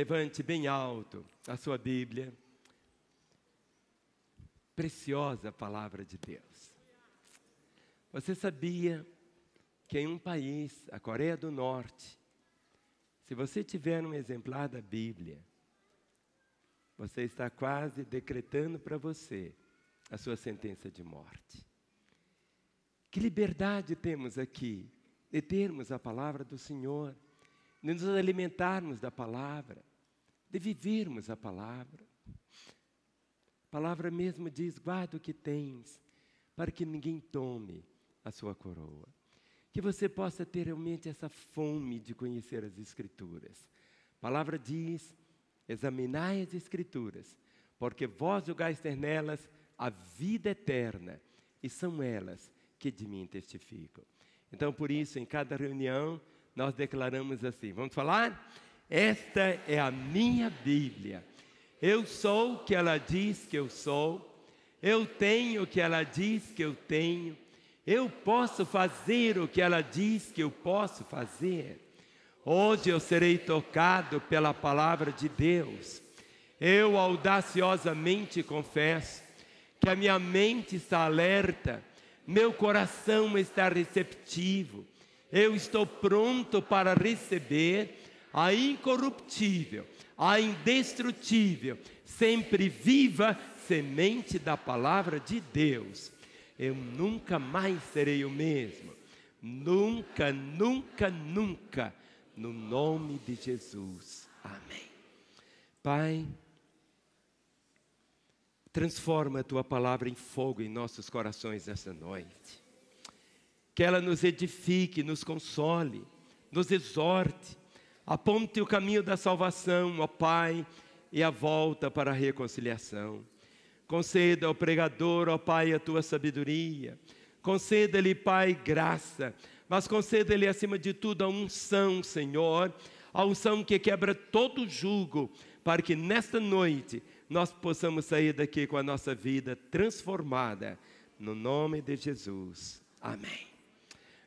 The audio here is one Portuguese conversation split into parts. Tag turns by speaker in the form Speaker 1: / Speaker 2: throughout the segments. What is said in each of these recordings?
Speaker 1: levante bem alto a sua Bíblia. Preciosa palavra de Deus. Você sabia que em um país, a Coreia do Norte, se você tiver um exemplar da Bíblia, você está quase decretando para você a sua sentença de morte. Que liberdade temos aqui de termos a palavra do Senhor, de nos alimentarmos da palavra, de vivermos a palavra. A palavra mesmo diz: guarda o que tens, para que ninguém tome a sua coroa. Que você possa ter realmente essa fome de conhecer as Escrituras. A palavra diz: examinai as Escrituras, porque vós julgais ter nelas a vida eterna, e são elas que de mim testificam. Então, por isso, em cada reunião, nós declaramos assim, vamos falar? Esta é a minha Bíblia. Eu sou o que ela diz que eu sou, eu tenho o que ela diz que eu tenho, eu posso fazer o que ela diz que eu posso fazer. Hoje eu serei tocado pela palavra de Deus. Eu audaciosamente confesso que a minha mente está alerta, meu coração está receptivo, eu estou pronto para receber a incorruptível, a indestrutível, sempre viva semente da palavra de Deus. Eu nunca mais serei o mesmo. Nunca, nunca, nunca. No nome de Jesus. Amém. Pai, transforma a Tua palavra em fogo em nossos corações nessa noite. Que ela nos edifique, nos console, nos exorte, aponte o caminho da salvação, ó Pai, e a volta para a reconciliação. Conceda ao pregador, ó Pai, a Tua sabedoria. Conceda-lhe, Pai, graça, mas conceda-lhe, acima de tudo, a unção, Senhor, a unção que quebra todo jugo, para que nesta noite nós possamos sair daqui com a nossa vida transformada, no nome de Jesus. Amém.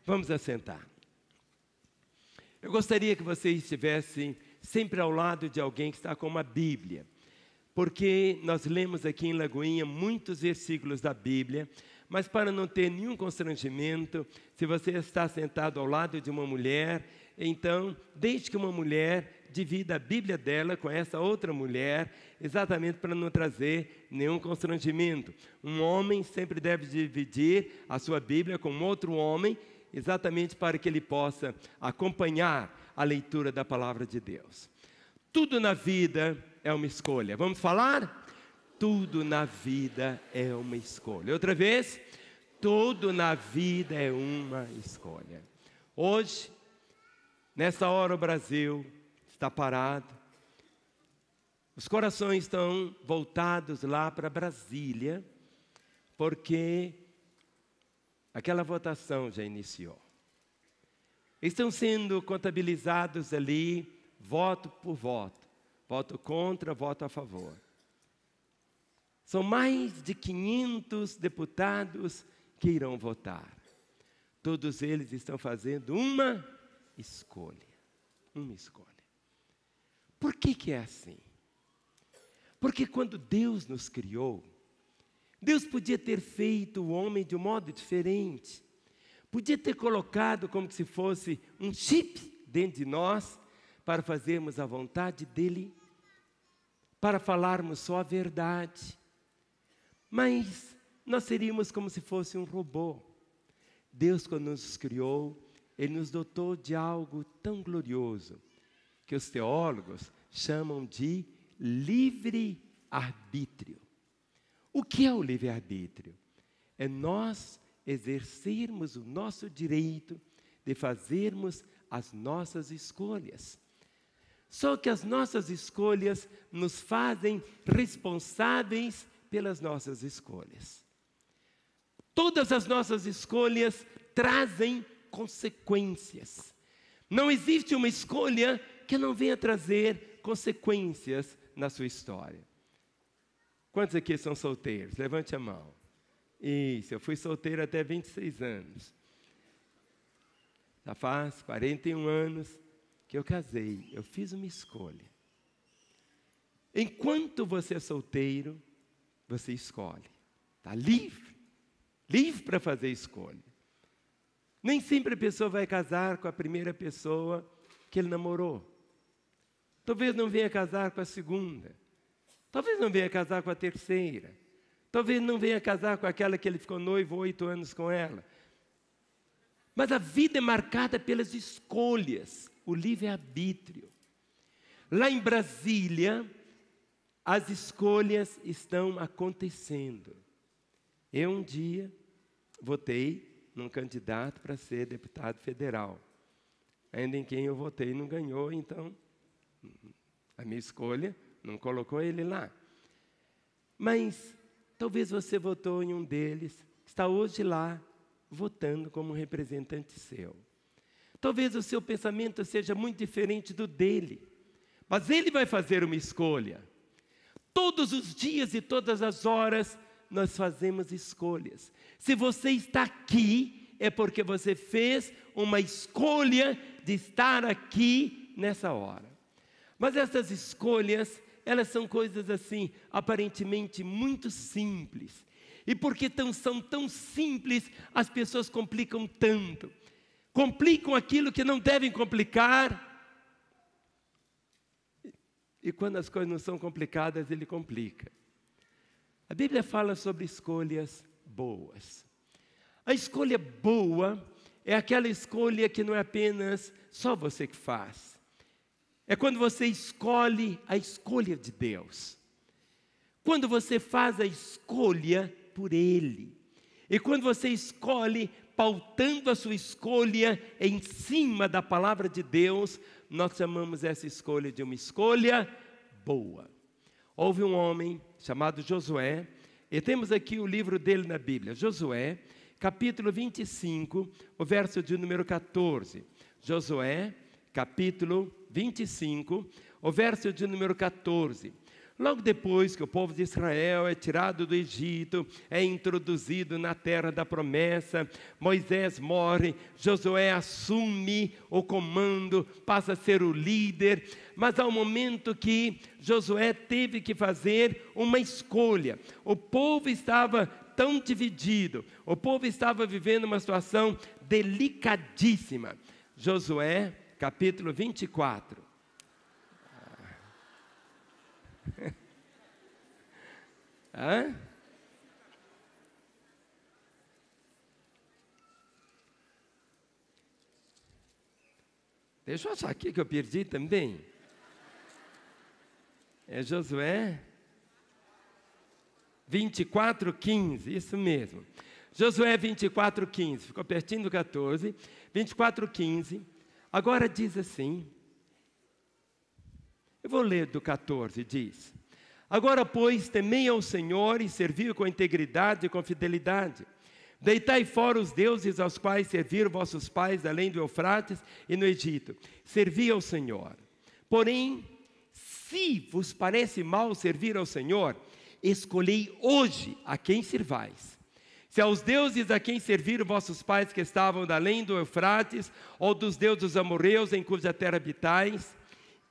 Speaker 1: Vamos assentar. Eu gostaria que você estivesse sempre ao lado de alguém que está com uma Bíblia, porque nós lemos aqui em Lagoinha muitos versículos da Bíblia, mas para não ter nenhum constrangimento, se você está sentado ao lado de uma mulher, então deixe que uma mulher divida a Bíblia dela com essa outra mulher, exatamente para não trazer nenhum constrangimento. Um homem sempre deve dividir a sua Bíblia com outro homem, exatamente para que ele possa acompanhar a leitura da palavra de Deus. Tudo na vida é uma escolha. Vamos falar? Tudo na vida é uma escolha. Outra vez, tudo na vida é uma escolha. Hoje, nessa hora o Brasil está parado. Os corações estão voltados lá para Brasília, porque aquela votação já iniciou. Estão sendo contabilizados ali, voto por voto. Voto contra, voto a favor. São mais de 500 deputados que irão votar. Todos eles estão fazendo uma escolha. Uma escolha. Por que é assim? Porque quando Deus nos criou, Deus podia ter feito o homem de um modo diferente. Podia ter colocado como se fosse um chip dentro de nós, para fazermos a vontade dEle, para falarmos só a verdade. Mas nós seríamos como se fosse um robô. Deus, quando nos criou, Ele nos dotou de algo tão glorioso, que os teólogos chamam de livre-arbítrio. O que é o livre-arbítrio? É nós exercermos o nosso direito de fazermos as nossas escolhas. Só que as nossas escolhas nos fazem responsáveis pelas nossas escolhas. Todas as nossas escolhas trazem consequências. Não existe uma escolha que não venha trazer consequências na sua história. Quantos aqui são solteiros? Levante a mão. Isso, eu fui solteiro até 26 anos. Já faz 41 anos que eu casei. Eu fiz uma escolha. Enquanto você é solteiro, você escolhe. Está livre. Livre para fazer escolha. Nem sempre a pessoa vai casar com a primeira pessoa que ele namorou. Talvez não venha casar com a segunda. Talvez não venha casar com a terceira. Talvez não venha casar com aquela que ele ficou noivo 8 anos com ela. Mas a vida é marcada pelas escolhas, o livre-arbítrio. Lá em Brasília, as escolhas estão acontecendo. Eu um dia votei num candidato para ser deputado federal. Ainda em quem eu votei não ganhou, então a minha escolha não colocou ele lá. Mas talvez você votou em um deles, está hoje lá, votando como representante seu. Talvez o seu pensamento seja muito diferente do dele, mas ele vai fazer uma escolha. Todos os dias e todas as horas nós fazemos escolhas. Se você está aqui, é porque você fez uma escolha de estar aqui nessa hora. Mas essas escolhas, elas são coisas assim, aparentemente muito simples. E porque são tão simples, as pessoas complicam tanto. Complicam aquilo que não devem complicar. E quando as coisas não são complicadas, ele complica. A Bíblia fala sobre escolhas boas. A escolha boa é aquela escolha que não é apenas só você que faz. É quando você escolhe a escolha de Deus. Quando você faz a escolha por Ele. E quando você escolhe, pautando a sua escolha em cima da palavra de Deus, nós chamamos essa escolha de uma escolha boa. Houve um homem chamado Josué, e temos aqui o livro dele na Bíblia. Josué, capítulo 25, o verso de número 14. Josué, capítulo 25, o verso de número 14. Logo depois que o povo de Israel é tirado do Egito, é introduzido na terra da promessa, Moisés morre, Josué assume o comando, passa a ser o líder, mas há um momento que Josué teve que fazer uma escolha. O povo estava tão dividido, o povo estava vivendo uma situação delicadíssima. Josué, capítulo 24. Hã? Deixa eu achar aqui que eu perdi também. É Josué 24:15, isso mesmo. Josué 24:15, ficou pertinho do 14. 24:15, agora diz assim. Eu vou ler do 14, diz: agora, pois, temei ao Senhor e servi com integridade e com fidelidade. Deitai fora os deuses aos quais serviram vossos pais, além do Eufrates e no Egito. Servi ao Senhor. Porém, se vos parece mal servir ao Senhor, escolhei hoje a quem servais. Se aos deuses a quem serviram vossos pais que estavam além do Eufrates, ou dos deuses amorreus em cuja terra habitais,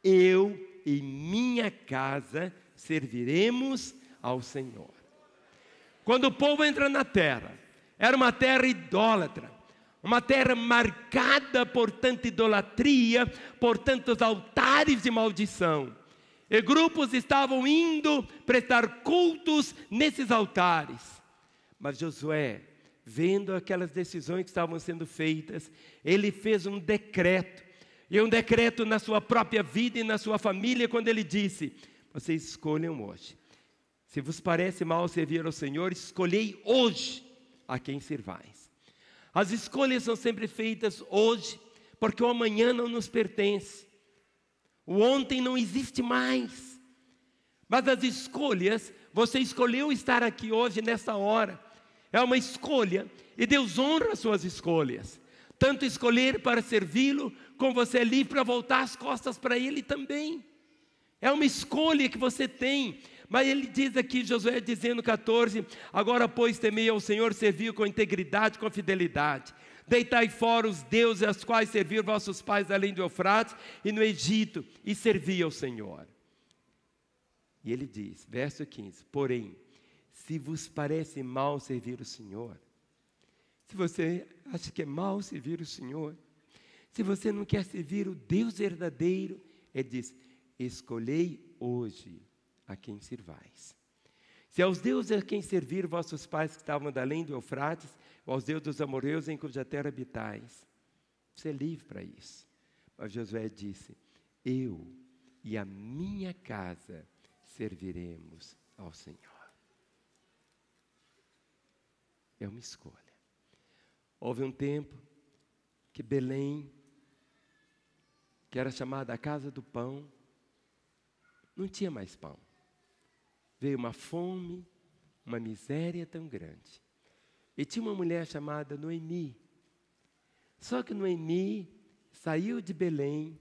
Speaker 1: eu e minha casa serviremos ao Senhor. Quando o povo entra na terra, era uma terra idólatra, uma terra marcada por tanta idolatria, por tantos altares de maldição. E grupos estavam indo prestar cultos nesses altares. Mas Josué, vendo aquelas decisões que estavam sendo feitas, ele fez um decreto. E um decreto na sua própria vida e na sua família, quando ele disse: vocês escolham hoje. Se vos parece mal servir ao Senhor, escolhei hoje a quem servais. As escolhas são sempre feitas hoje, porque o amanhã não nos pertence. O ontem não existe mais. Mas as escolhas, você escolheu estar aqui hoje, nessa hora. É uma escolha, e Deus honra as suas escolhas. Tanto escolher para servi-lo, como você é livre para voltar as costas para Ele também. É uma escolha que você tem. Mas ele diz aqui, Josué dizendo 14, agora pois temei ao Senhor, serviu com integridade, com fidelidade. Deitai fora os deuses aos quais serviram vossos pais além do Eufrates e no Egito, e servi ao Senhor. E ele diz, verso 15, porém, se vos parece mal servir o Senhor, se você acha que é mal servir o Senhor, se você não quer servir o Deus verdadeiro, ele diz, escolhei hoje a quem sirvais. Se aos deuses a quem servir vossos pais que estavam da além do Eufrates, ou aos deuses dos amorreus em cuja terra habitais, você é livre para isso. Mas Josué disse, eu e a minha casa serviremos ao Senhor. É uma escolha. Houve um tempo que Belém, que era chamada a casa do pão, não tinha mais pão. Veio uma fome, uma miséria tão grande. E tinha uma mulher chamada Noemi. Só que Noemi saiu de Belém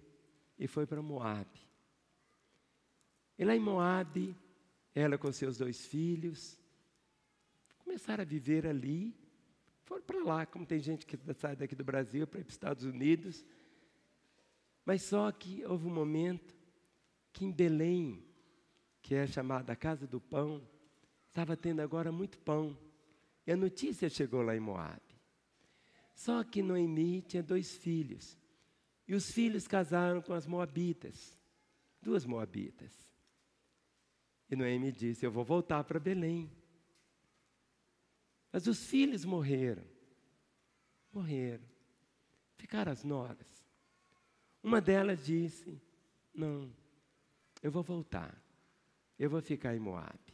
Speaker 1: e foi para Moabe. E lá em Moabe, ela com seus 2 filhos, começaram a viver ali. Foram para lá, como tem gente que sai daqui do Brasil para ir para os Estados Unidos. Mas só que houve um momento que em Belém, que é chamada a Casa do Pão, estava tendo agora muito pão. E a notícia chegou lá em Moabe. Só que Noemi tinha 2 filhos. E os filhos casaram com as moabitas, 2 moabitas. E Noemi disse, eu vou voltar para Belém. Mas os filhos morreram. Ficaram as noras. Uma delas disse, não, eu vou voltar. Eu vou ficar em Moabe.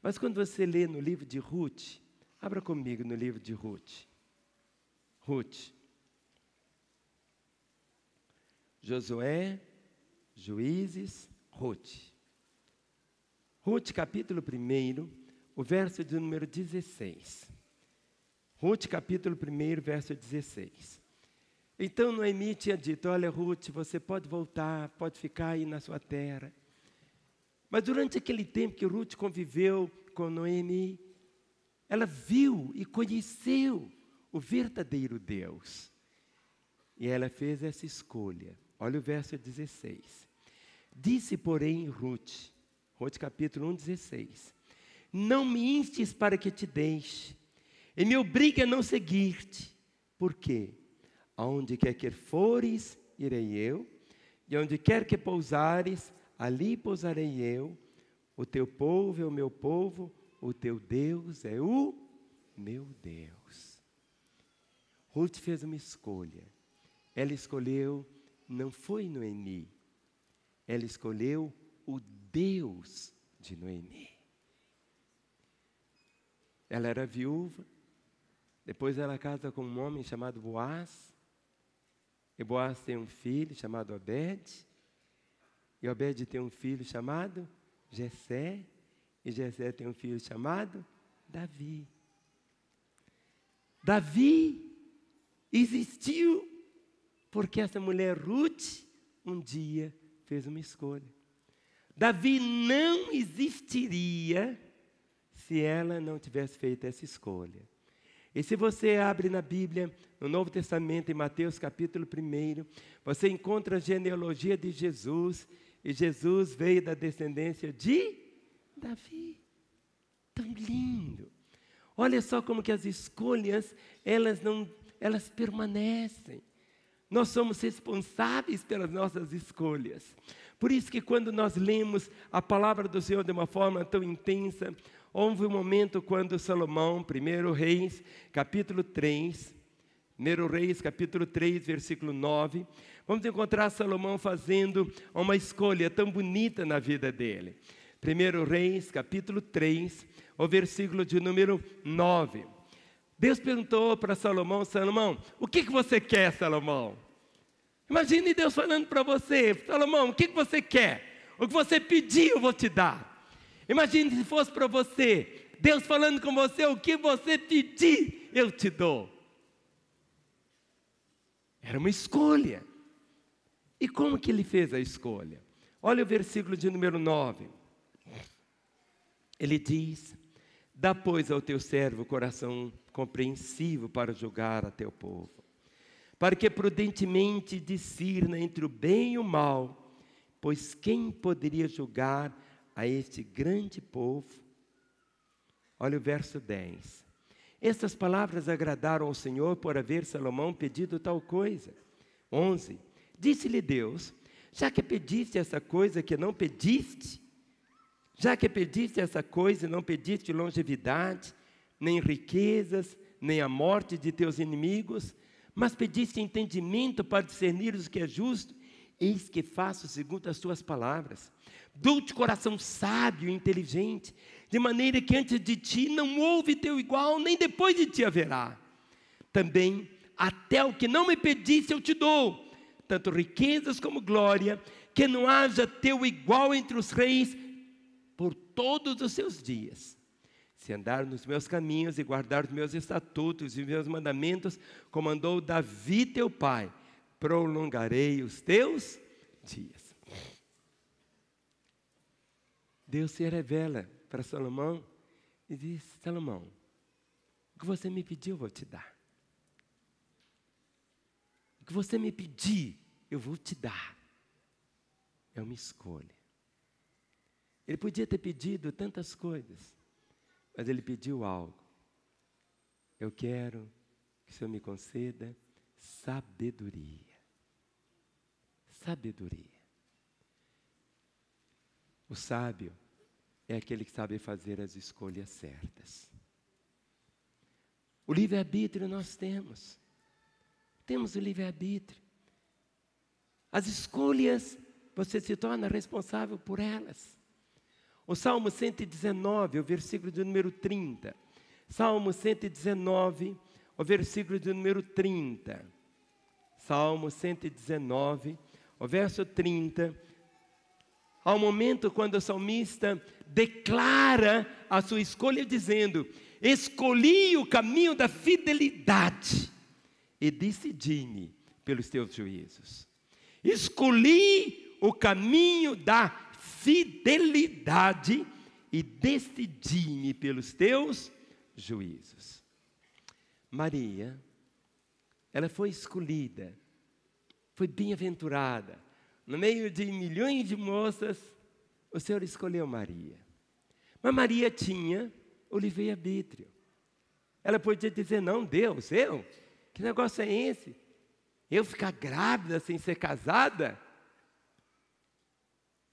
Speaker 1: Mas quando você lê no livro de Ruth, abra comigo no livro de Ruth. Ruth. Josué, Juízes, Ruth. Ruth, capítulo 1, o verso de número 16. Ruth, capítulo 1, verso 16. Então Noemi tinha dito, olha Ruth, você pode voltar, pode ficar aí na sua terra. Mas durante aquele tempo que Ruth conviveu com Noemi, ela viu e conheceu o verdadeiro Deus. E ela fez essa escolha. Olha o verso 16. Disse, porém, Ruth capítulo 1, 16. Não me instes para que te deixe, e me obrigue a não seguir-te. Por quê? Aonde quer que fores, irei eu, e onde quer que pousares, ali pousarei eu. O teu povo é o meu povo, o teu Deus é o meu Deus. Ruth fez uma escolha. Ela escolheu, não foi Noemi, ela escolheu o Deus de Noemi. Ela era viúva, depois ela casa com um homem chamado Boaz, e Boaz tem um filho chamado Obed, e Obed tem um filho chamado Jessé, e Jessé tem um filho chamado Davi. Davi existiu porque essa mulher Ruth um dia fez uma escolha. Davi não existiria se ela não tivesse feito essa escolha. E se você abre na Bíblia, no Novo Testamento, em Mateus capítulo 1, você encontra a genealogia de Jesus, e Jesus veio da descendência de Davi. Tão lindo. Olha só como que as escolhas, elas permanecem. Nós somos responsáveis pelas nossas escolhas. Por isso que quando nós lemos a palavra do Senhor de uma forma tão intensa, houve um momento quando Salomão, 1 Reis, capítulo 3, versículo 9, vamos encontrar Salomão fazendo uma escolha tão bonita na vida dele. 1 Reis, capítulo 3, o versículo de número 9. Deus perguntou para Salomão, Salomão, o que você quer, Salomão? Imagine Deus falando para você, Salomão, o que você quer? O que você pedir eu vou te dar. Imagine se fosse para você, Deus falando com você, o que você pedir eu te dou. Era uma escolha. E como que ele fez a escolha? Olha o versículo de número 9. Ele diz, dá pois ao teu servo o coração compreensivo para julgar a teu povo, para que prudentemente discirna entre o bem e o mal, pois quem poderia julgar a este grande povo. Olha o verso 10. Estas palavras agradaram ao Senhor por haver Salomão pedido tal coisa. 11. Disse-lhe Deus: já que pediste essa coisa que não pediste, já que pediste essa coisa e não pediste longevidade, nem riquezas, nem a morte de teus inimigos, mas pediste entendimento para discernir o que é justo, eis que faço segundo as tuas palavras. Dou-te coração sábio e inteligente, de maneira que antes de ti não houve teu igual, nem depois de ti haverá. Também, até o que não me pediste eu te dou, tanto riquezas como glória, que não haja teu igual entre os reis, por todos os seus dias. Se andar nos meus caminhos e guardar os meus estatutos e meus mandamentos, como andou Davi teu pai, prolongarei os teus dias. Deus se revela para Salomão e diz: Salomão, o que você me pediu eu vou te dar. O que você me pedir eu vou te dar. É uma escolha. Ele podia ter pedido tantas coisas, mas ele pediu algo. Eu quero que o Senhor me conceda sabedoria. Sabedoria. O sábio é aquele que sabe fazer as escolhas certas. O livre-arbítrio nós temos. Temos o livre-arbítrio. As escolhas, você se torna responsável por elas. O Salmo 119, o versículo de número 30. Salmo 119, o versículo de número 30. Salmo 119, o verso 30. Há um momento quando o salmista declara a sua escolha dizendo: escolhi o caminho da fidelidade e decidi-me pelos teus juízos. Escolhi o caminho da fidelidade e decidi-me pelos teus juízos. Maria, ela foi escolhida, foi bem-aventurada. No meio de milhões de moças, o Senhor escolheu Maria. Mas Maria tinha o livre-arbítrio. Ela podia dizer: não, Deus, que negócio é esse? Eu ficar grávida sem ser casada?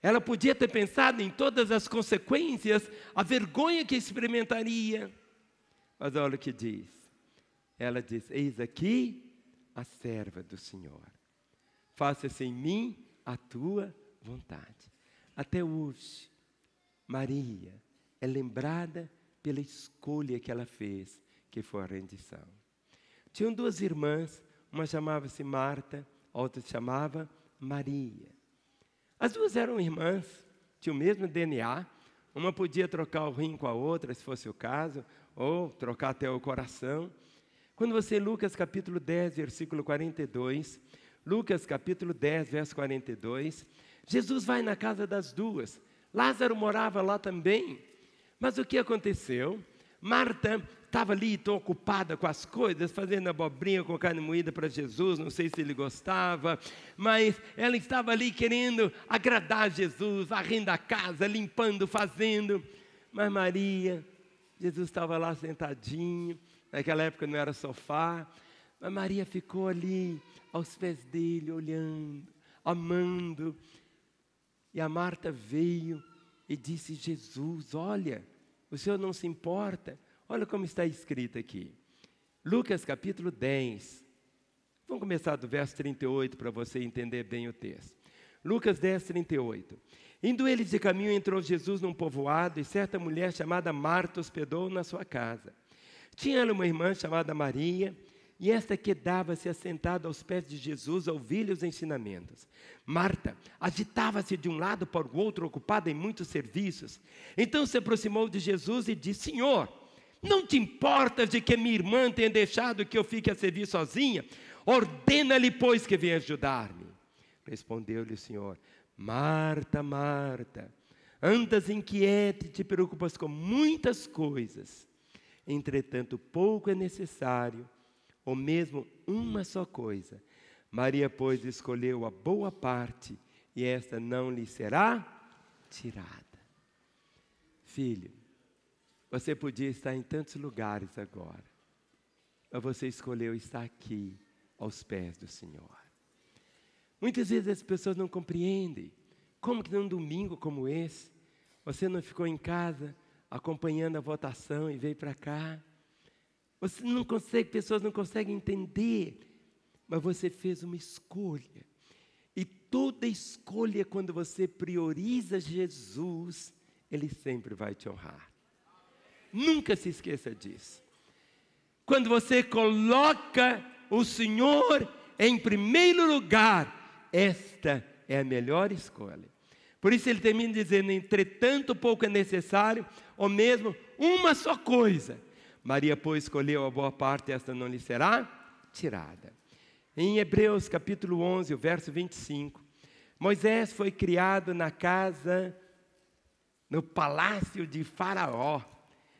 Speaker 1: Ela podia ter pensado em todas as consequências, a vergonha que experimentaria. Mas olha o que diz. Ela diz: eis aqui a serva do Senhor. Faça-se em mim a tua vontade. Até hoje, Maria é lembrada pela escolha que ela fez, que foi a rendição. Tinham duas irmãs, uma chamava-se Marta, a outra se chamava Maria. As duas eram irmãs, tinham o mesmo DNA, uma podia trocar o rim com a outra, se fosse o caso, ou trocar até o coração. Quando você, Lucas capítulo 10, versículo 42, Lucas capítulo 10, verso 42, Jesus vai na casa das duas. Lázaro morava lá também. Mas o que aconteceu? Marta estava ali tão ocupada com as coisas, fazendo abobrinha com carne moída para Jesus, não sei se ele gostava, mas ela estava ali querendo agradar Jesus, varrendo a casa, limpando, fazendo. Mas Maria, Jesus estava lá sentadinho, naquela época não era sofá, mas Maria ficou ali, aos pés dele, olhando, amando. E a Marta veio e disse: Jesus, olha, o Senhor não se importa. Olha como está escrito aqui. Lucas capítulo 10. Vamos começar do verso 38 para você entender bem o texto. Lucas 10, 38. Indo eles de caminho, entrou Jesus num povoado e certa mulher chamada Marta hospedou na sua casa. Tinha ela uma irmã chamada Maria, e esta quedava-se assentada aos pés de Jesus a ouvir-lhe os ensinamentos. Marta agitava-se de um lado para o outro, ocupada em muitos serviços. Então se aproximou de Jesus e disse: Senhor, não te importas de que minha irmã tenha deixado que eu fique a servir sozinha? Ordena-lhe, pois, que venha ajudar-me. Respondeu-lhe o Senhor: Marta, Marta, andas inquieta e te preocupas com muitas coisas. Entretanto, pouco é necessário, ou mesmo uma só coisa. Maria, pois, escolheu a boa parte, e esta não lhe será tirada. Filho, você podia estar em tantos lugares agora, mas você escolheu estar aqui, aos pés do Senhor. Muitas vezes as pessoas não compreendem. Como que num domingo como esse, você não ficou em casa acompanhando a votação e veio para cá? Você não consegue, pessoas não conseguem entender, mas você fez uma escolha. E toda escolha, quando você prioriza Jesus, Ele sempre vai te honrar. Nunca se esqueça disso. Quando você coloca o Senhor em primeiro lugar, esta é a melhor escolha. Por isso ele termina dizendo: entretanto pouco é necessário, ou mesmo uma só coisa. Maria, pois, escolheu a boa parte, esta não lhe será tirada. Em Hebreus capítulo 11, o verso 25, Moisés foi criado na casa, no palácio de Faraó.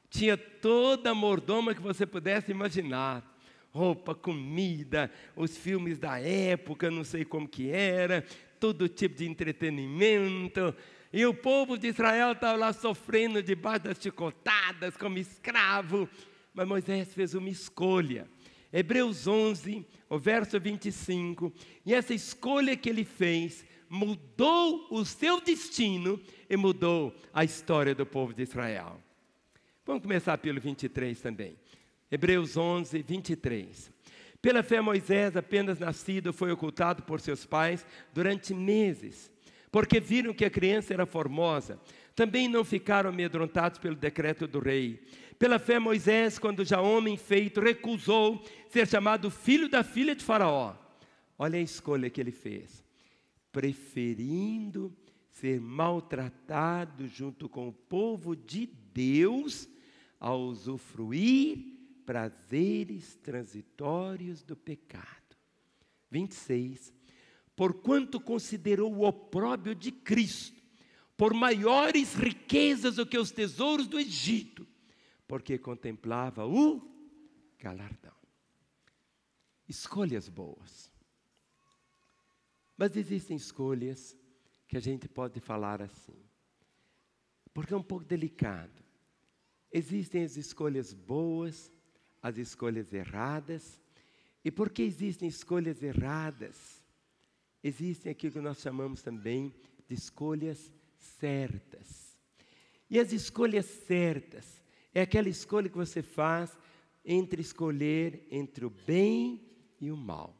Speaker 1: Tinha toda a mordoma que você pudesse imaginar. Roupa, comida, os filmes da época, não sei como que era, todo tipo de entretenimento. E o povo de Israel estava lá sofrendo debaixo das chicotadas, como escravo. Mas Moisés fez uma escolha. Hebreus 11, o verso 25. E essa escolha que ele fez mudou o seu destino e mudou a história do povo de Israel. Vamos começar pelo 23 também. Hebreus 11, 23. Pela fé Moisés, apenas nascido, foi ocultado por seus pais durante meses, porque viram que a criança era formosa. Também não ficaram amedrontados pelo decreto do rei. Pela fé Moisés, quando já homem feito, recusou ser chamado filho da filha de Faraó. Olha a escolha que ele fez. Preferindo ser maltratado junto com o povo de Deus, a usufruir prazeres transitórios do pecado. 26. Porquanto considerou o opróbrio de Cristo por maiores riquezas do que os tesouros do Egito, porque contemplava o galardão. Escolhas boas. Mas existem escolhas que a gente pode falar assim, porque é um pouco delicado. Existem as escolhas boas, as escolhas erradas. E porque existem escolhas erradas, existem aquilo que nós chamamos também de escolhas certas. E as escolhas certas é aquela escolha que você faz entre escolher entre o bem e o mal.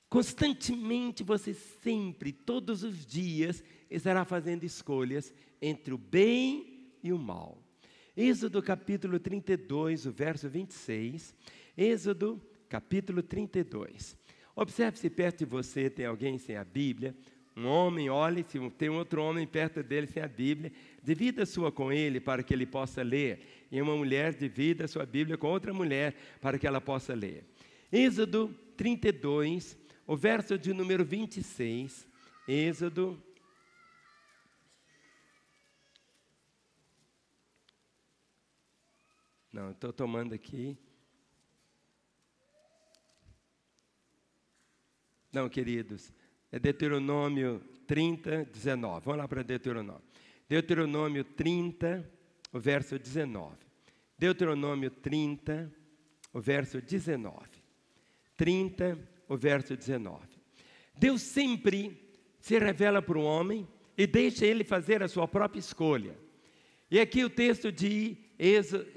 Speaker 1: Constantemente você sempre, todos os dias, estará fazendo escolhas entre o bem e o mal. Êxodo capítulo 32, o verso 26. Êxodo capítulo 32. Observe se perto de você tem alguém sem a Bíblia. Um homem, olhe, se tem outro homem perto dele sem a Bíblia, divida a sua com ele para que ele possa ler. E uma mulher divida a sua Bíblia com outra mulher para que ela possa ler. Êxodo 32, o verso de número 26. Êxodo. Não, estou tomando aqui. Não, queridos, é Deuteronômio 30, 19. Vamos lá para Deuteronômio. Deuteronômio 30, o verso 19. Deuteronômio 30, o verso 19. 30, o verso 19. Deus sempre se revela para o homem e deixa ele fazer a sua própria escolha. E aqui o texto de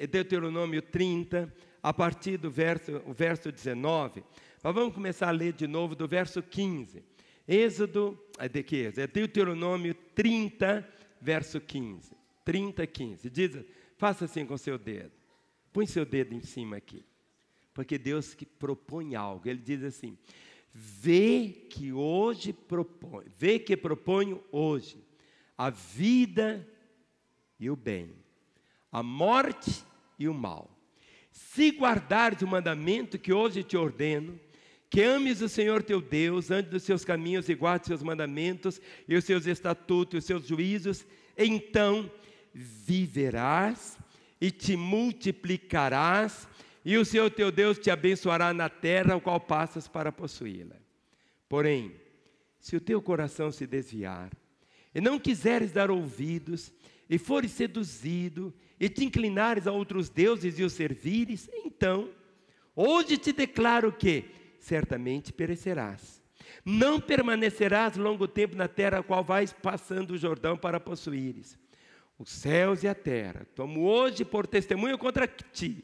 Speaker 1: Deuteronômio 30, a partir do verso 19. Mas vamos começar a ler de novo do verso 15. Deuteronômio 30, verso 15. 30, 15. Diz, faça assim com seu dedo. Põe seu dedo em cima aqui. Porque Deus que propõe algo. Ele diz assim: vê que proponho hoje a vida e o bem, a morte e o mal. Se guardares o mandamento que hoje te ordeno, que ames o Senhor teu Deus, andes dos seus caminhos e guardes os seus mandamentos e os seus estatutos e os seus juízos, então viverás e te multiplicarás, e o Senhor teu Deus te abençoará na terra ao qual passas para possuí-la. Porém, se o teu coração se desviar, e não quiseres dar ouvidos, e fores seduzido, e te inclinares a outros deuses e os servires, então, hoje te declaro que certamente perecerás. Não permanecerás longo tempo na terra a qual vais passando o Jordão para possuíres. Os céus e a terra tomo hoje por testemunho contra ti,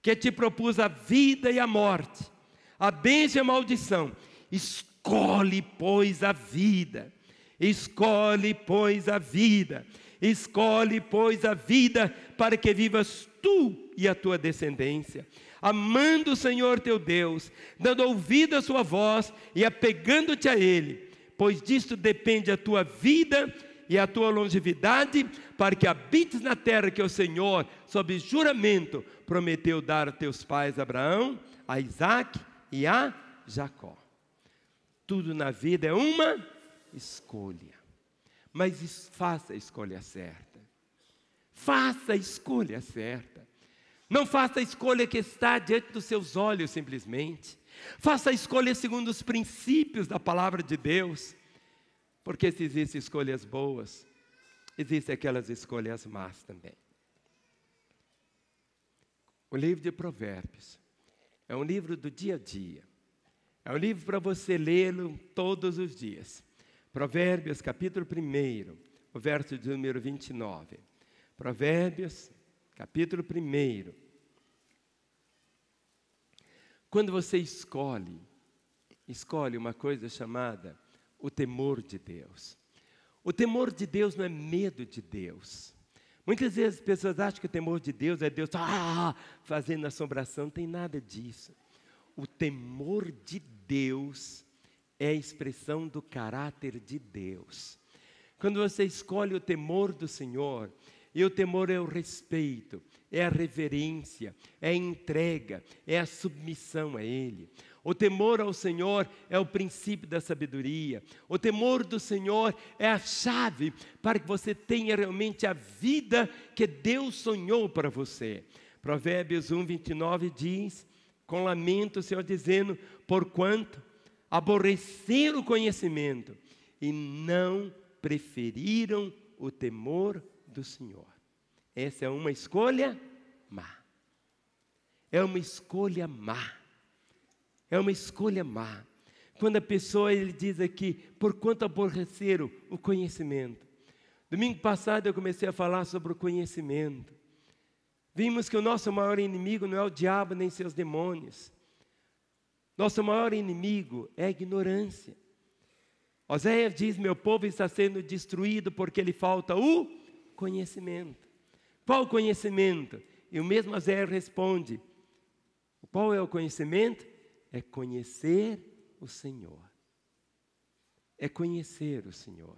Speaker 1: que te propus a vida e a morte, a bênção e a maldição. Escolhe, pois, a vida. Escolhe, pois, a vida. Escolhe, pois, a vida, para que vivas tu e a tua descendência, amando o Senhor teu Deus, dando ouvido à sua voz e apegando-te a Ele, pois disto depende a tua vida e a tua longevidade, para que habites na terra que o Senhor, sob juramento, prometeu dar a teus pais Abraão, a Isaque e a Jacó. Tudo na vida é uma escolha. Mas faça a escolha certa. Faça a escolha certa. Não faça a escolha que está diante dos seus olhos simplesmente. Faça a escolha segundo os princípios da palavra de Deus. Porque se existem escolhas boas, existem aquelas escolhas más também. O livro de Provérbios é um livro do dia a dia. É um livro para você lê-lo todos os dias. Provérbios, capítulo 1, o verso de número 29. Provérbios, capítulo 1. Quando você escolhe uma coisa chamada o temor de Deus. O temor de Deus não é medo de Deus. Muitas vezes as pessoas acham que o temor de Deus é Deus fazendo assombração, não tem nada disso. O temor de Deus é a expressão do caráter de Deus. Quando você escolhe o temor do Senhor, e o temor é o respeito, é a reverência, é a entrega, é a submissão a Ele. O temor ao Senhor é o princípio da sabedoria. O temor do Senhor é a chave para que você tenha realmente a vida que Deus sonhou para você. Provérbios 1:29 diz, com lamento o Senhor dizendo, porquanto aborreceram o conhecimento e não preferiram o temor do Senhor. Essa é uma escolha má. É uma escolha má. É uma escolha má. Quando a pessoa, ele diz aqui, porquanto aborreceram o conhecimento. Domingo passado eu comecei a falar sobre o conhecimento. Vimos que o nosso maior inimigo não é o diabo nem seus demônios. Nosso maior inimigo é a ignorância. Oséias diz, meu povo está sendo destruído porque lhe falta o conhecimento. Qual o conhecimento? E o mesmo Oséias responde, qual é o conhecimento? É conhecer o Senhor. É conhecer o Senhor.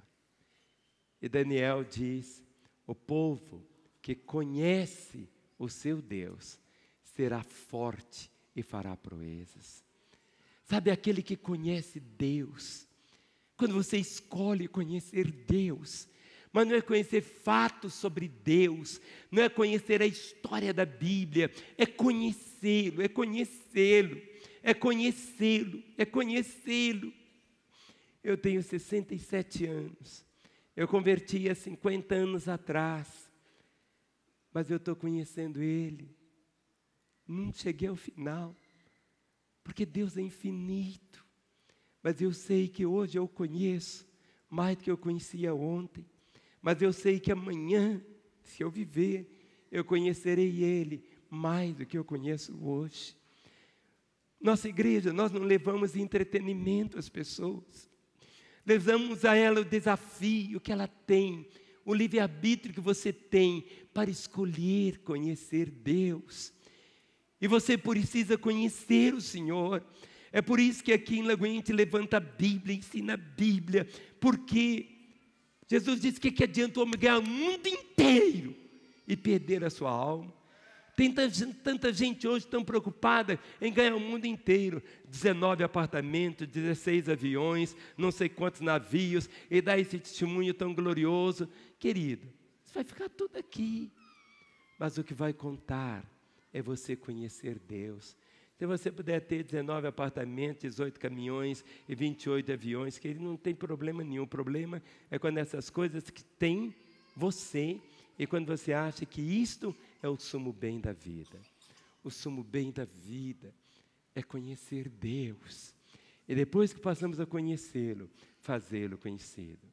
Speaker 1: E Daniel diz, o povo que conhece o seu Deus será forte e fará proezas. Sabe, aquele que conhece Deus, quando você escolhe conhecer Deus, mas não é conhecer fatos sobre Deus, não é conhecer a história da Bíblia, é conhecê-lo, é conhecê-lo, é conhecê-lo, é conhecê-lo. Eu tenho 67 anos, eu converti há 50 anos atrás, mas eu estou conhecendo Ele, não cheguei ao final, porque Deus é infinito, mas eu sei que hoje eu conheço mais do que eu conhecia ontem, mas eu sei que amanhã, se eu viver, eu conhecerei Ele mais do que eu conheço hoje. Nossa igreja, nós não levamos entretenimento às pessoas, levamos a ela o desafio que ela tem, o livre-arbítrio que você tem para escolher conhecer Deus. E você precisa conhecer o Senhor. É por isso que aqui em Lagoinha a gente levanta a Bíblia, ensina a Bíblia. Porque Jesus disse que adianta o homem ganhar o mundo inteiro e perder a sua alma. Tem tanta gente hoje tão preocupada em ganhar o mundo inteiro. 19 apartamentos, 16 aviões, não sei quantos navios, e dar esse testemunho tão glorioso. Querido, isso vai ficar tudo aqui. Mas o que vai contar é você conhecer Deus. Se você puder ter 19 apartamentos, 18 caminhões e 28 aviões, que ele não tem problema nenhum. O problema é quando essas coisas que tem você e quando você acha que isto é o sumo bem da vida. O sumo bem da vida é conhecer Deus. E depois que passamos a conhecê-lo, fazê-lo conhecido.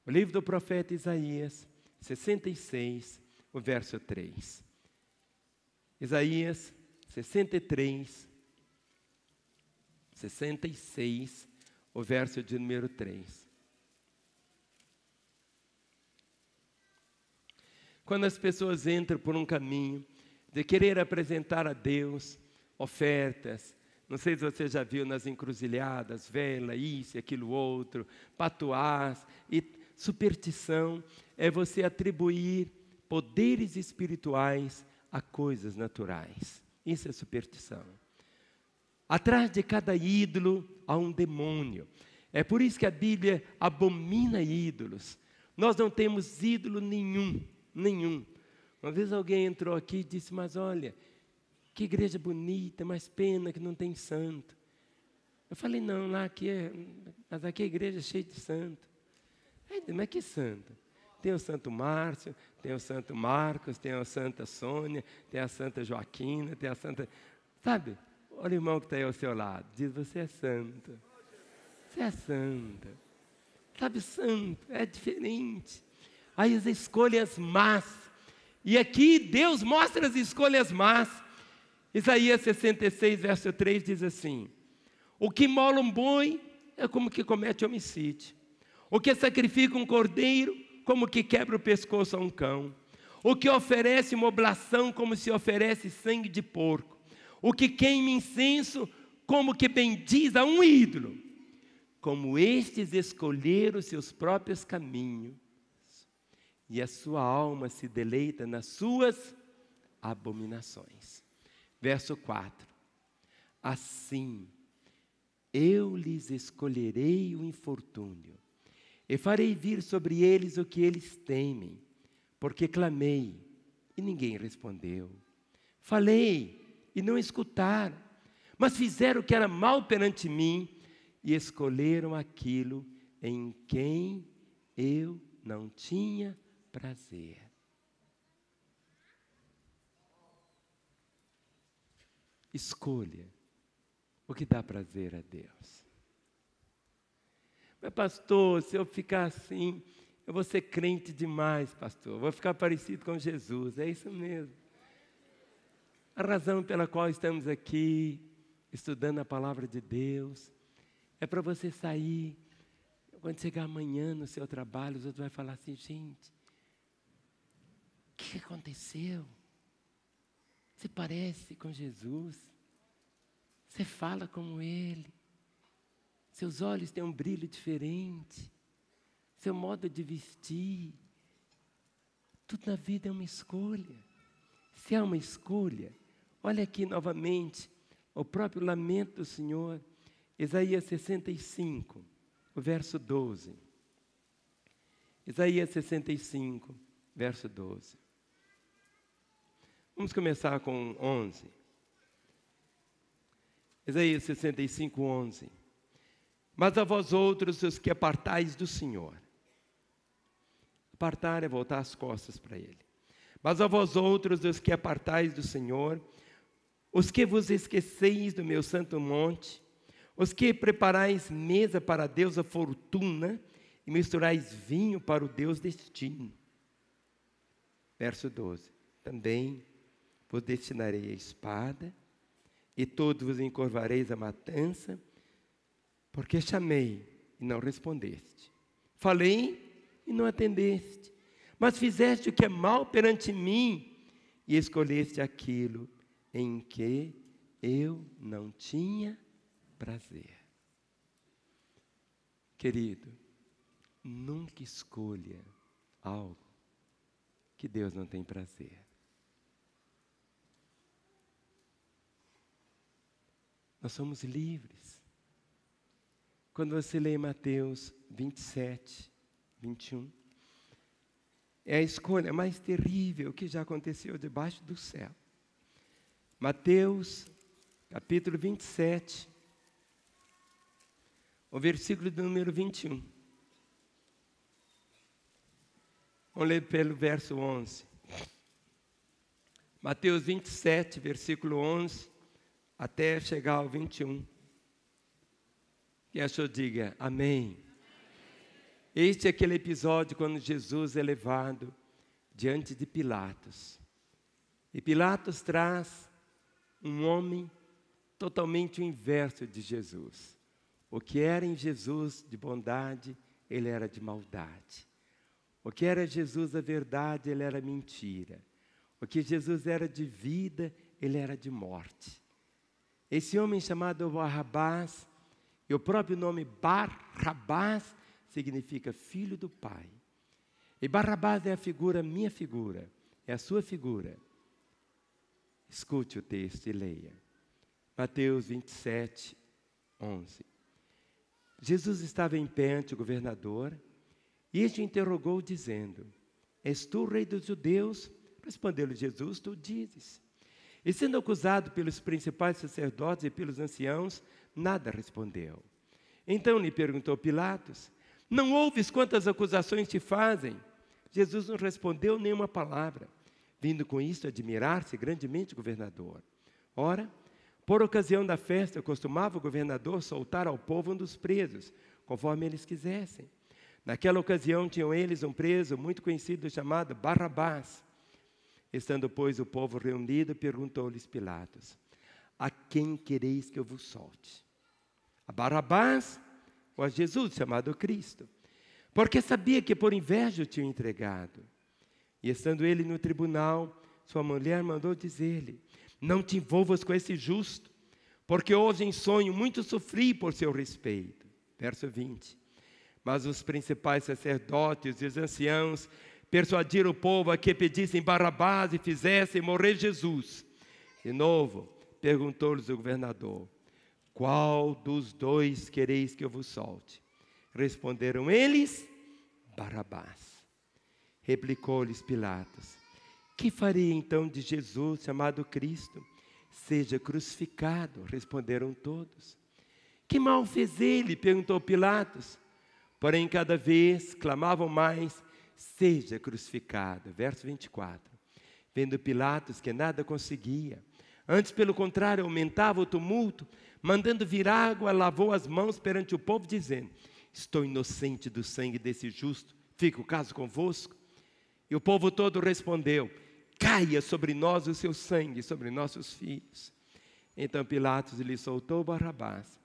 Speaker 1: O livro do profeta Isaías, 66, o verso 3. Isaías 63, 66, o verso de número 3. Quando as pessoas entram por um caminho de querer apresentar a Deus ofertas, não sei se você já viu nas encruzilhadas, vela, isso, aquilo outro, patuás, e superstição é você atribuir poderes espirituais a coisas naturais. Isso é superstição. Atrás de cada ídolo há um demônio. É por isso que a Bíblia abomina ídolos. Nós não temos ídolo nenhum. Uma vez alguém entrou aqui e disse, mas olha, que igreja bonita, mas pena que não tem santo. Eu falei, não, mas aqui a igreja é cheia de santo. Mas que santo? Tem o Santo Márcio, tem o Santo Marcos, tem a Santa Sônia, tem a Santa Joaquina, tem a Santa... Sabe, olha o irmão que está aí ao seu lado, diz, você é santo. Você é santa. Sabe, santo, é diferente. Aí as escolhas más. E aqui Deus mostra as escolhas más. Isaías 66, verso 3 diz assim, o que mola um boi é como que comete homicídio. O que sacrifica um cordeiro, como que quebra o pescoço a um cão. O que oferece uma oblação, como se oferece sangue de porco. O que queima incenso, como que bendiz a um ídolo. Como estes escolheram seus próprios caminhos, e a sua alma se deleita nas suas abominações. Verso 4. Assim, eu lhes escolherei o infortúnio, e farei vir sobre eles o que eles temem, porque clamei, e ninguém respondeu. Falei, e não escutaram, mas fizeram o que era mal perante mim, e escolheram aquilo em quem eu não tinha prazer. Escolha o que dá prazer a Deus. Mas pastor, se eu ficar assim, eu vou ser crente demais, pastor. Vou ficar parecido com Jesus. É isso mesmo. A razão pela qual estamos aqui, estudando a palavra de Deus, é para você sair. Quando chegar amanhã no seu trabalho, os outros vão falar assim, gente, o que aconteceu? Você parece com Jesus. Você fala como Ele. Seus olhos têm um brilho diferente. Seu modo de vestir. Tudo na vida é uma escolha. Se é uma escolha, olha aqui novamente o próprio lamento do Senhor. Isaías 65, o verso 12. Isaías 65, verso 12. Vamos começar com 11. Isaías 65, 11. Mas a vós outros, os que apartais do Senhor. Apartar é voltar as costas para Ele. Mas a vós outros, os que apartais do Senhor, os que vos esqueceis do meu santo monte, os que preparais mesa para a deusa Fortuna e misturais vinho para o Deus Destino. Verso 12. Também vos destinarei a espada, e todos vos encurvareis a matança, porque chamei e não respondeste. Falei e não atendeste. Mas fizeste o que é mal perante mim, e escolheste aquilo em que eu não tinha prazer. Querido, nunca escolha algo que Deus não tem prazer. Nós somos livres. Quando você lê Mateus 27, 21, é a escolha mais terrível que já aconteceu debaixo do céu. Mateus, capítulo 27, o versículo do número 21. Vamos ler pelo verso 11. Mateus 27, versículo 11, até chegar ao 21. Quem achou, diga amém. Este é aquele episódio quando Jesus é levado diante de Pilatos. E Pilatos traz um homem totalmente o inverso de Jesus. O que era em Jesus de bondade, ele era de maldade. O que era Jesus a verdade, ele era mentira. O que Jesus era de vida, ele era de morte. Esse homem chamado Barrabás, e o próprio nome Barrabás significa filho do Pai. E Barrabás é a figura, minha figura, é a sua figura. Escute o texto e leia. Mateus 27, 11. Jesus estava em pé ante o governador, e este interrogou, dizendo: És tu o rei dos judeus? Respondeu-lhe Jesus: Tu dizes. E sendo acusado pelos principais sacerdotes e pelos anciãos, nada respondeu. Então lhe perguntou Pilatos: Não ouves quantas acusações te fazem? Jesus não respondeu nenhuma palavra, vindo com isto admirar-se grandemente o governador. Ora, por ocasião da festa, costumava o governador soltar ao povo um dos presos, conforme eles quisessem. Naquela ocasião tinham eles um preso muito conhecido chamado Barrabás. Estando, pois, o povo reunido, perguntou-lhes Pilatos: A quem quereis que eu vos solte? A Barrabás ou a Jesus, chamado Cristo? Porque sabia que por inveja o tinham entregado. E estando ele no tribunal, sua mulher mandou dizer-lhe: Não te envolvas com esse justo, porque hoje em sonho muito sofri por seu respeito. Verso 20. Mas os principais sacerdotes e os anciãos persuadiram o povo a que pedissem Barrabás e fizessem morrer Jesus. De novo, perguntou-lhes o governador: Qual dos dois quereis que eu vos solte? Responderam eles: Barrabás. Replicou-lhes Pilatos: Que farei então de Jesus, chamado Cristo? Seja crucificado. Responderam todos. Que mal fez ele? Perguntou Pilatos. Porém, cada vez clamavam mais: Seja crucificado. Verso 24. Vendo Pilatos que nada conseguia, antes, pelo contrário, aumentava o tumulto, mandando vir água, lavou as mãos perante o povo, dizendo: Estou inocente do sangue desse justo, fica o caso convosco? E o povo todo respondeu: Caia sobre nós o seu sangue, sobre nossos filhos. Então Pilatos lhe soltou Barrabás,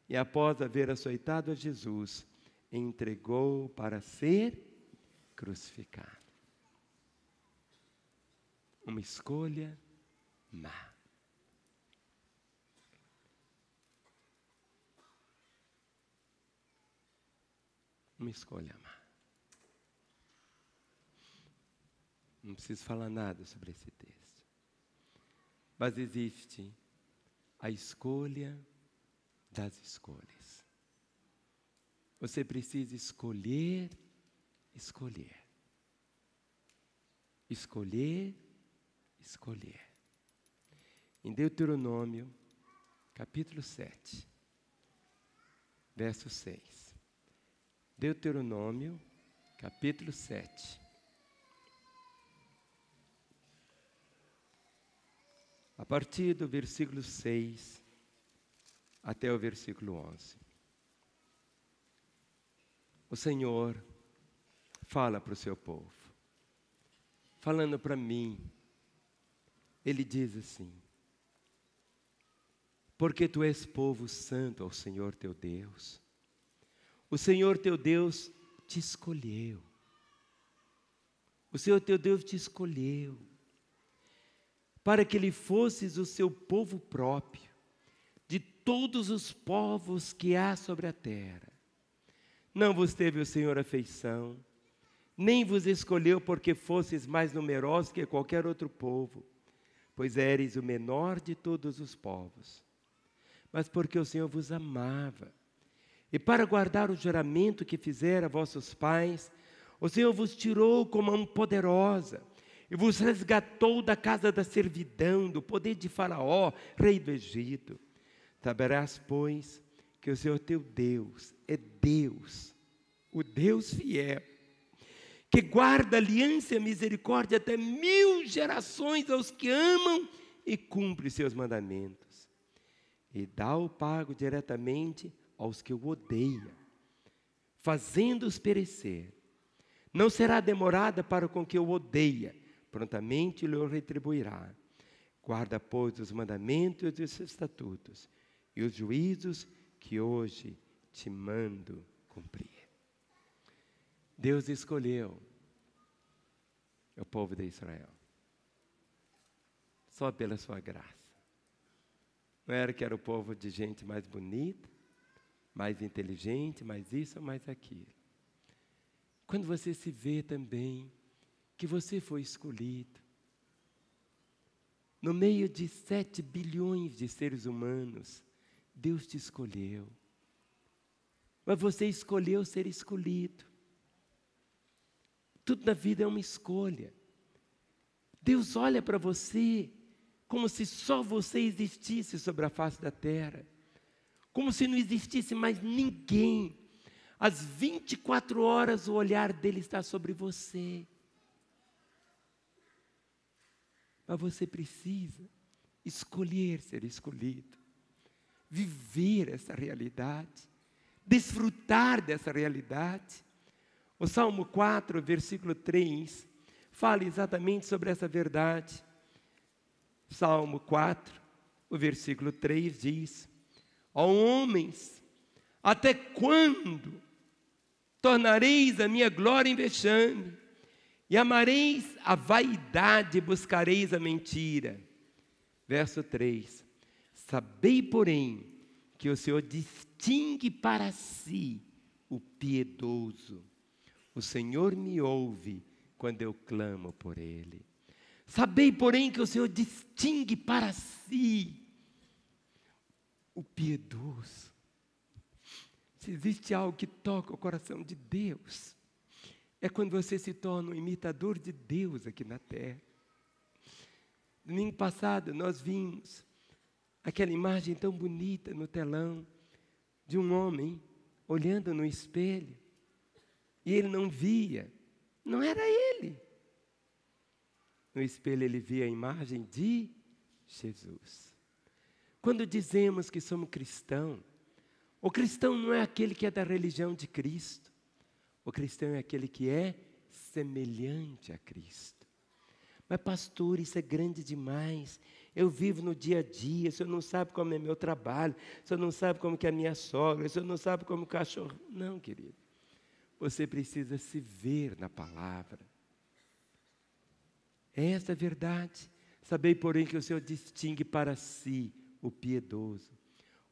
Speaker 1: e após haver açoitado a Jesus, entregou para ser crucificado. Uma escolha má. Uma escolha má. Não preciso falar nada sobre esse texto. Mas existe a escolha das escolhas. Você precisa escolher. Escolher. Em Deuteronômio, capítulo 7, verso 6. Deuteronômio, capítulo 7. A partir do versículo 6 até o versículo 11. O Senhor fala para o seu povo. Falando para mim, Ele diz assim: Porque tu és povo santo ao Senhor teu Deus. O Senhor teu Deus te escolheu. O Senhor teu Deus te escolheu para que Ele fosses o seu povo próprio, de todos os povos que há sobre a terra. Não vos teve o Senhor afeição, nem vos escolheu porque fosseis mais numerosos que qualquer outro povo, pois éreis o menor de todos os povos, mas porque o Senhor vos amava. E para guardar o juramento que fizera a vossos pais, o Senhor vos tirou com mão poderosa e vos resgatou da casa da servidão, do poder de Faraó, rei do Egito. Saberás, pois, que o Senhor teu Deus é Deus, o Deus fiel, que guarda a aliança e a misericórdia até 1000 gerações aos que amam e cumpre seus mandamentos. E dá o pago diretamente aos que o odeiam, fazendo-os perecer. Não será demorada para com que o odeia, prontamente lhe retribuirá. Guarda, pois, os mandamentos e os estatutos e os juízos que hoje te mando cumprir. Deus escolheu o povo de Israel só pela sua graça. Não era que era o povo de gente mais bonita, mais inteligente, mais isso ou mais aquilo. Quando você se vê também que você foi escolhido, no meio de 7 bilhões de seres humanos, Deus te escolheu. Mas você escolheu ser escolhido. Tudo na vida é uma escolha. Deus olha para você como se só você existisse sobre a face da terra. Como se não existisse mais ninguém. Às 24 horas o olhar dele está sobre você. Mas você precisa escolher ser escolhido. Viver essa realidade. Desfrutar dessa realidade. O Salmo 4, versículo 3, fala exatamente sobre essa verdade. Salmo 4, o versículo 3 diz: ó homens, até quando tornareis a minha glória em vexame, e amareis a vaidade, buscareis a mentira? Verso 3, sabei, porém, que o Senhor distingue para si o piedoso. O Senhor me ouve quando eu clamo por Ele. Sabei, porém, que o Senhor distingue para si o piedoso. Se existe algo que toca o coração de Deus, é quando você se torna um imitador de Deus aqui na terra. Domingo passado nós vimos aquela imagem tão bonita no telão de um homem olhando no espelho. E ele não via, não era ele. No espelho ele via a imagem de Jesus. Quando dizemos que somos cristãos, o cristão não é aquele que é da religião de Cristo. O cristão é aquele que é semelhante a Cristo. Mas pastor, isso é grande demais. Eu vivo no dia a dia, o senhor não sabe como é meu trabalho, o senhor não sabe como que é a minha sogra, o senhor não sabe como o cachorro... Não, querido. Você precisa se ver na palavra. É essa a verdade. Sabei, porém, que o Senhor distingue para si o piedoso.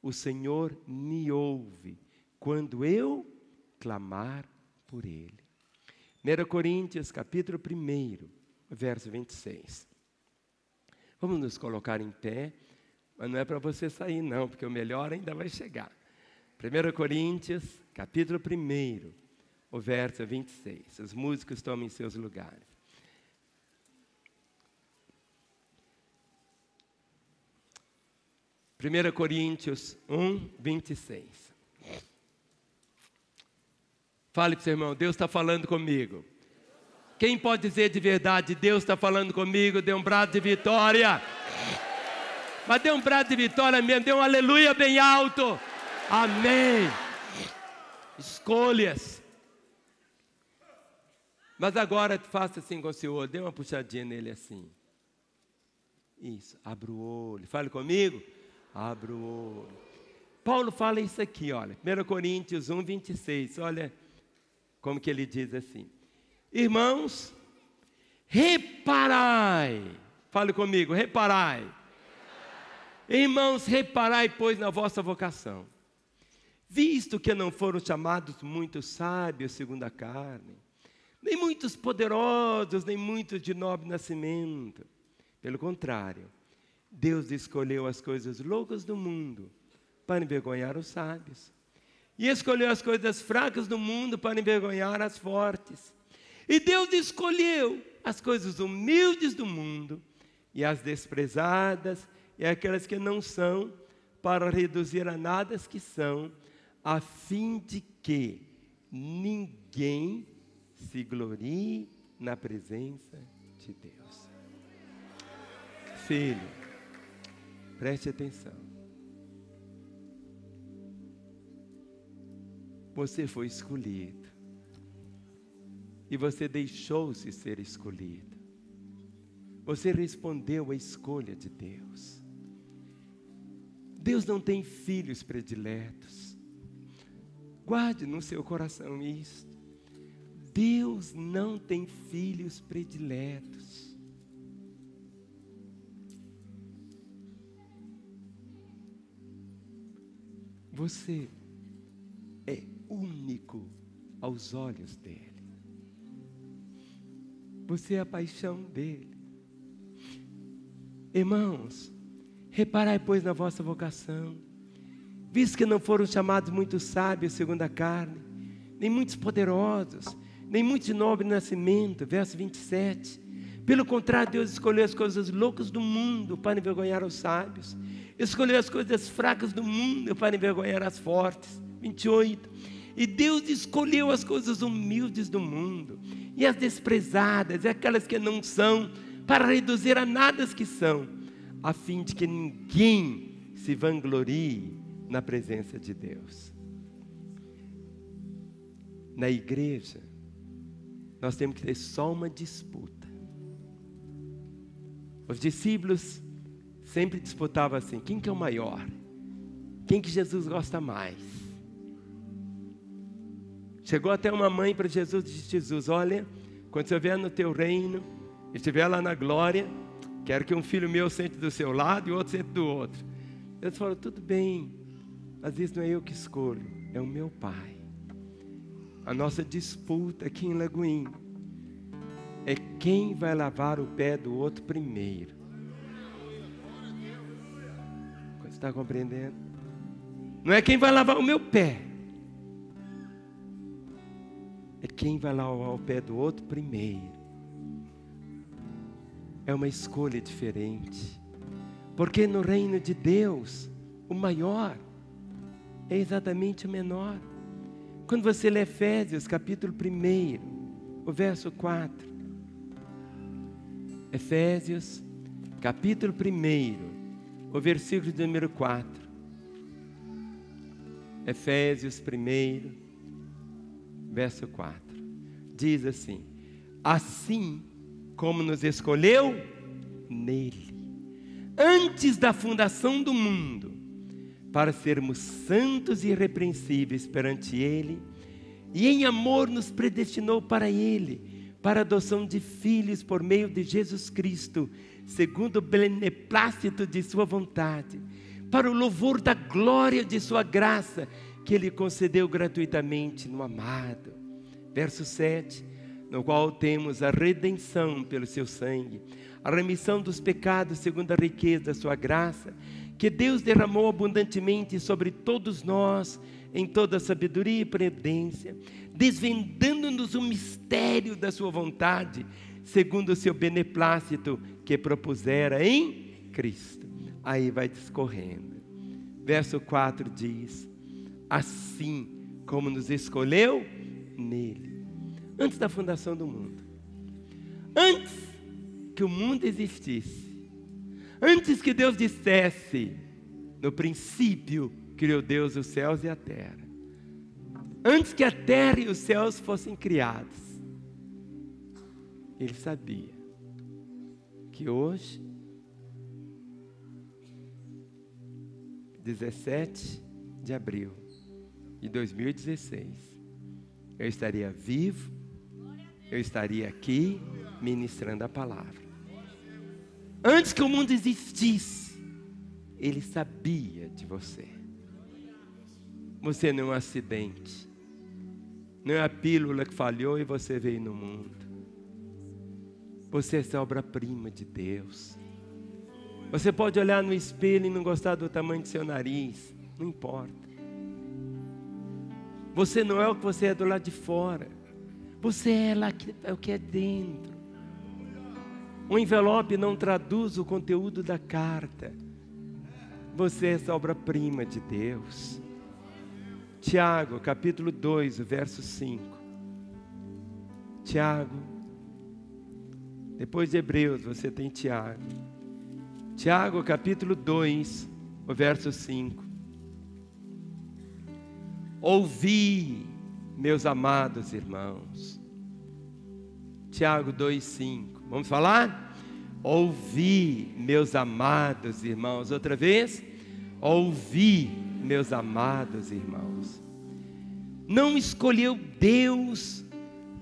Speaker 1: O Senhor me ouve quando eu clamar por Ele. 1 Coríntios, capítulo 1, verso 26. Vamos nos colocar em pé, mas não é para você sair não, porque o melhor ainda vai chegar. 1 Coríntios, capítulo 1, o verso 26. Os músicos tomem seus lugares. Primeira Coríntios 1, 26. Fale para o seu irmão, Deus está falando comigo. Quem pode dizer de verdade, Deus está falando comigo? Dê um brado de vitória. Mas dê um brado de vitória mesmo, dê um aleluia bem alto. Amém. Escolhas. Mas agora faça assim com o Senhor, dê uma puxadinha nele assim. Isso, abra o olho. Fale comigo. Abra o olho. Paulo fala isso aqui, olha. 1 Coríntios 1, 26. Olha como que ele diz assim. Irmãos, reparai. Fale comigo, reparai. Irmãos, reparai, pois, na vossa vocação. Visto que não foram chamados muitos sábios segundo a carne, nem muitos poderosos, nem muitos de nobre nascimento. Pelo contrário, Deus escolheu as coisas loucas do mundo para envergonhar os sábios. E escolheu as coisas fracas do mundo para envergonhar as fortes. E Deus escolheu as coisas humildes do mundo e as desprezadas e aquelas que não são, para reduzir a nada as que são, a fim de que ninguém se glorie na presença de Deus. Filho, preste atenção. Você foi escolhido. E você deixou-se ser escolhido. Você respondeu à escolha de Deus. Deus não tem filhos prediletos. Guarde no seu coração isto. Deus não tem filhos prediletos. Você é único aos olhos dele. Você é a paixão dele. Irmãos, reparai, pois, na vossa vocação, visto que não foram chamados muitos sábios segundo a carne, nem muitos poderosos, nem muitos de nobre nascimento, verso 27. Pelo contrário, Deus escolheu as coisas loucas do mundo para envergonhar os sábios, escolheu as coisas fracas do mundo para envergonhar as fortes, 28. E Deus escolheu as coisas humildes do mundo, e as desprezadas, e aquelas que não são, para reduzir a nada as que são, a fim de que ninguém se vanglorie na presença de Deus. Na igreja, nós temos que ter só uma disputa. Os discípulos sempre disputavam assim: quem que é o maior? Quem que Jesus gosta mais? Chegou até uma mãe para Jesus e disse: Jesus, olha, quando você vier no teu reino, estiver lá na glória, quero que um filho meu sente do seu lado e o outro sente do outro. Jesus falou: tudo bem, às vezes não é eu que escolho, é o meu Pai. A nossa disputa aqui em Lagoinha é quem vai lavar o pé do outro primeiro. Você está compreendendo? Não é quem vai lavar o meu pé, é quem vai lavar o pé do outro primeiro. É uma escolha diferente, porque no reino de Deus, o maior é exatamente o menor. Quando você lê Efésios, capítulo 1, o verso 4. Efésios, capítulo 1, o versículo de número 4. Efésios 1, verso 4. Diz assim: assim como nos escolheu nele, antes da fundação do mundo, para sermos santos e irrepreensíveis perante ele, e em amor nos predestinou para ele, para a adoção de filhos por meio de Jesus Cristo, segundo o beneplácito de sua vontade, para o louvor da glória de sua graça, que ele concedeu gratuitamente no amado. Verso 7, no qual temos a redenção pelo seu sangue, a remissão dos pecados segundo a riqueza da sua graça, que Deus derramou abundantemente sobre todos nós, em toda sabedoria e prudência, desvendando-nos o mistério da sua vontade, segundo o seu beneplácito que propusera em Cristo. Aí vai discorrendo. Verso 4 diz: assim como nos escolheu nele, antes da fundação do mundo, antes que o mundo existisse, antes que Deus dissesse: no princípio criou Deus os céus e a terra, antes que a terra e os céus fossem criados, ele sabia que hoje, 17 de abril de 2016, eu estaria vivo, eu estaria aqui ministrando a palavra. Antes que o mundo existisse, ele sabia de você. Você não é um acidente, não é a pílula que falhou e você veio no mundo. Você é essa obra-prima de Deus. Você pode olhar no espelho e não gostar do tamanho do seu nariz, não importa. Você não é o que você é do lado de fora, você é lá é o que é dentro. O envelope não traduz o conteúdo da carta. Você é essa obra-prima de Deus. Tiago, capítulo 2, verso 5. Tiago. Depois de Hebreus, você tem Tiago. Tiago, capítulo 2, o verso 5. Ouvi, meus amados irmãos. Tiago 2:5. Vamos falar? Ouvi, meus amados irmãos. Outra vez. Ouvi, meus amados irmãos. Não escolheu Deus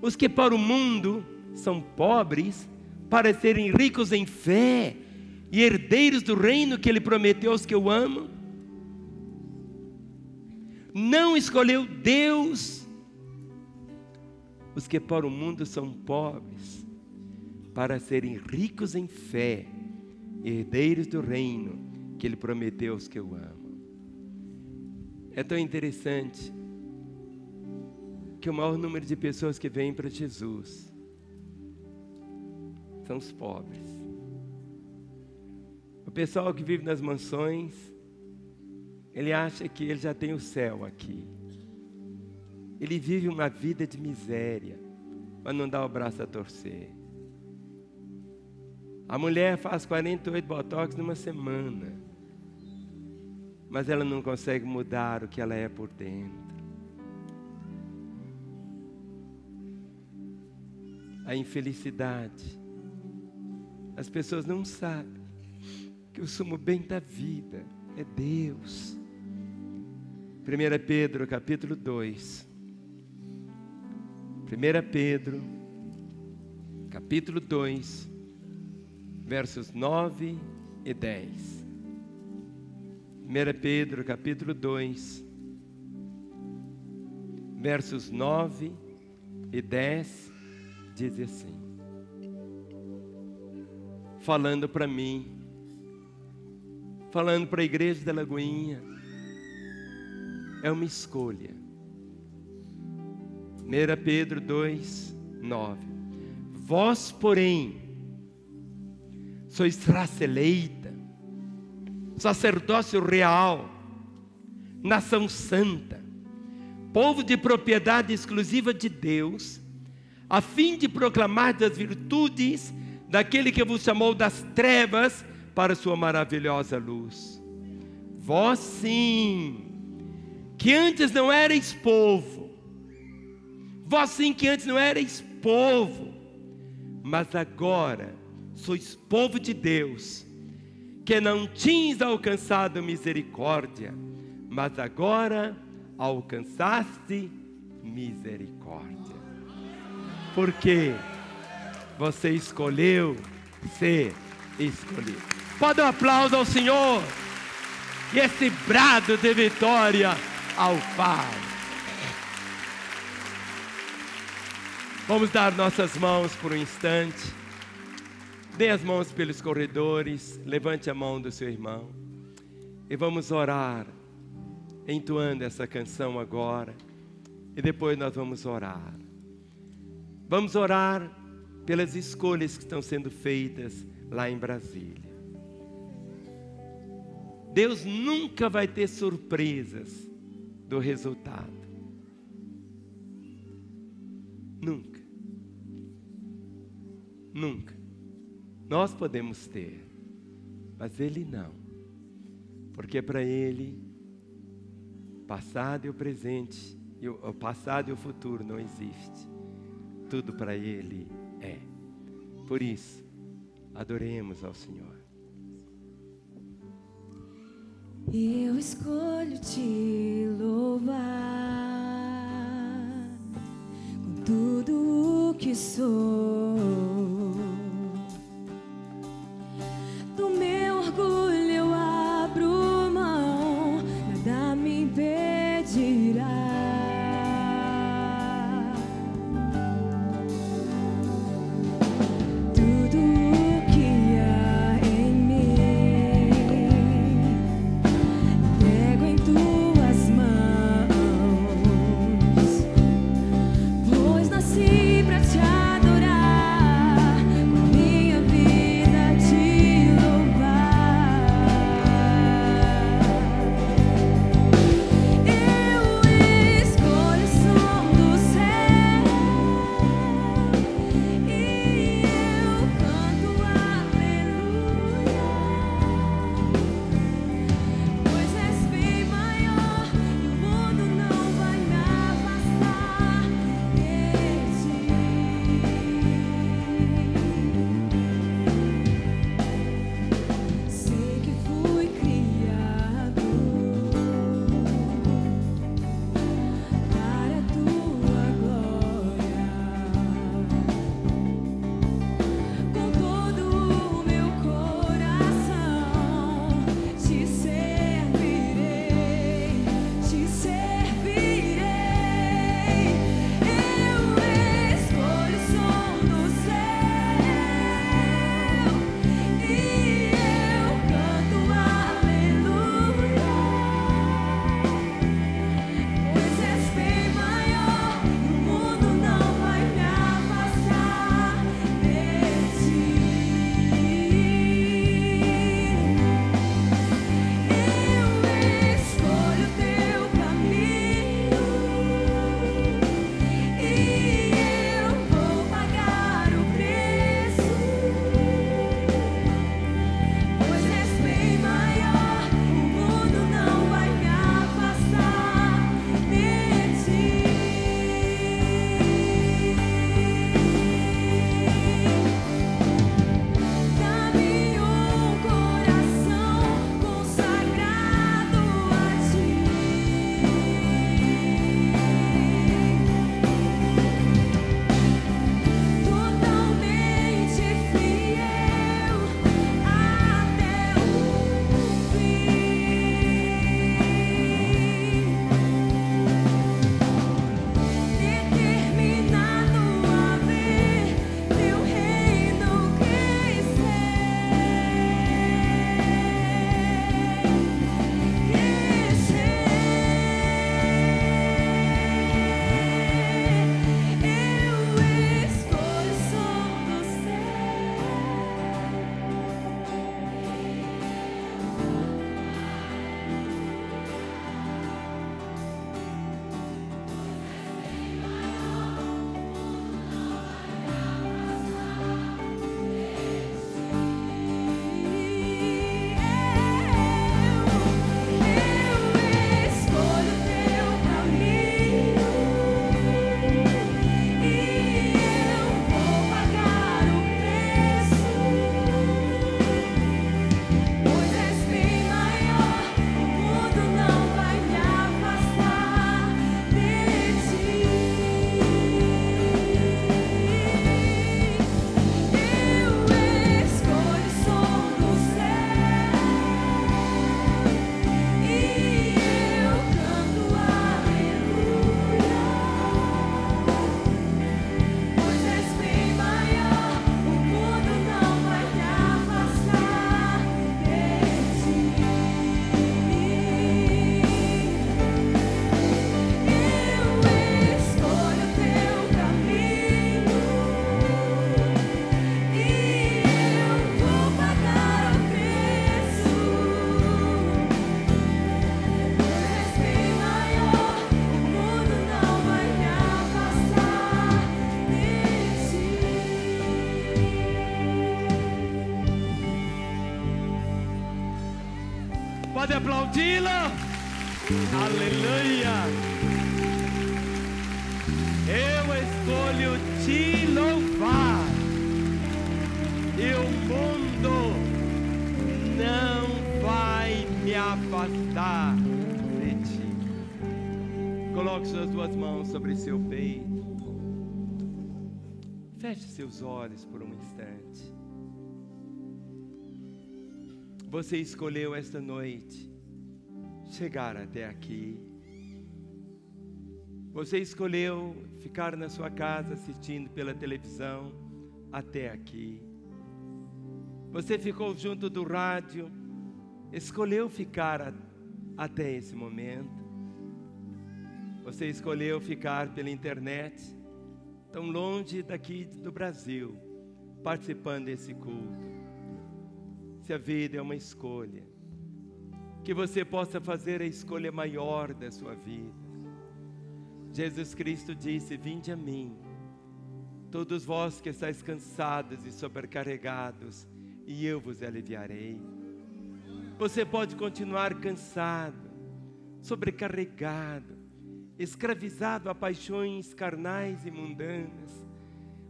Speaker 1: os que para o mundo são pobres, para serem ricos em fé e herdeiros do reino que Ele prometeu aos que o amam? Não escolheu Deus os que para o mundo são pobres, para serem ricos em fé, herdeiros do reino que Ele prometeu aos que o amam. É tão interessante que o maior número de pessoas que vêm para Jesus são os pobres. O pessoal que vive nas mansões, ele acha que ele já tem o céu aqui. Ele vive uma vida de miséria, mas não dá o braço a torcer. A mulher faz 48 botox numa semana, mas ela não consegue mudar o que ela é por dentro. A infelicidade. As pessoas não sabem que o sumo bem da vida é Deus. 1 Pedro, capítulo 2. 1 Pedro, capítulo 2, versos 9 e 10. 1 Pedro, capítulo 2, versos 9 e 10, diz assim, falando para mim, falando para a igreja da Lagoinha, é uma escolha. 1 Pedro 2, 9. Vós, porém, sois raça eleita, sacerdócio real, nação santa, povo de propriedade exclusiva de Deus, a fim de proclamar as virtudes daquele que vos chamou das trevas para a sua maravilhosa luz. Vós sim, que antes não erais povo, vós sim que antes não erais povo, mas agora sois povo de Deus, que não tinhas alcançado misericórdia, mas agora alcançaste misericórdia. Porque você escolheu ser escolhido. Pode dar um aplauso ao Senhor e esse brado de vitória ao Pai. Vamos dar nossas mãos por um instante. Dê as mãos pelos corredores, levante a mão do seu irmão e vamos orar, entoando essa canção agora, e depois nós vamos orar. Vamos orar pelas escolhas que estão sendo feitas lá em Brasília. Deus nunca vai ter surpresas do resultado. Nunca. Nunca. Nós podemos ter, mas Ele não. Porque para Ele, passado e o presente, o passado e o futuro não existe. Tudo para Ele é. Por isso, adoremos ao Senhor.
Speaker 2: Eu escolho te louvar com tudo o que sou. Do meu orgulho eu abro mão, nada me impedirá. Pois nasci pra te adorar.
Speaker 1: Pode aplaudi-lo? Aleluia! Eu escolho te louvar, e o mundo não vai me afastar de ti. Coloque suas duas mãos sobre seu peito. Feche seus olhos por um instante. Você escolheu esta noite chegar até aqui. Você escolheu ficar na sua casa assistindo pela televisão até aqui. Você ficou junto do rádio, escolheu ficar até esse momento. Você escolheu ficar pela internet, tão longe daqui do Brasil, participando desse culto. Se a vida é uma escolha, que você possa fazer a escolha maior da sua vida. Jesus Cristo disse: vinde a mim, todos vós que estáis cansados e sobrecarregados, e eu vos aliviarei. Você pode continuar cansado, sobrecarregado, escravizado a paixões carnais e mundanas.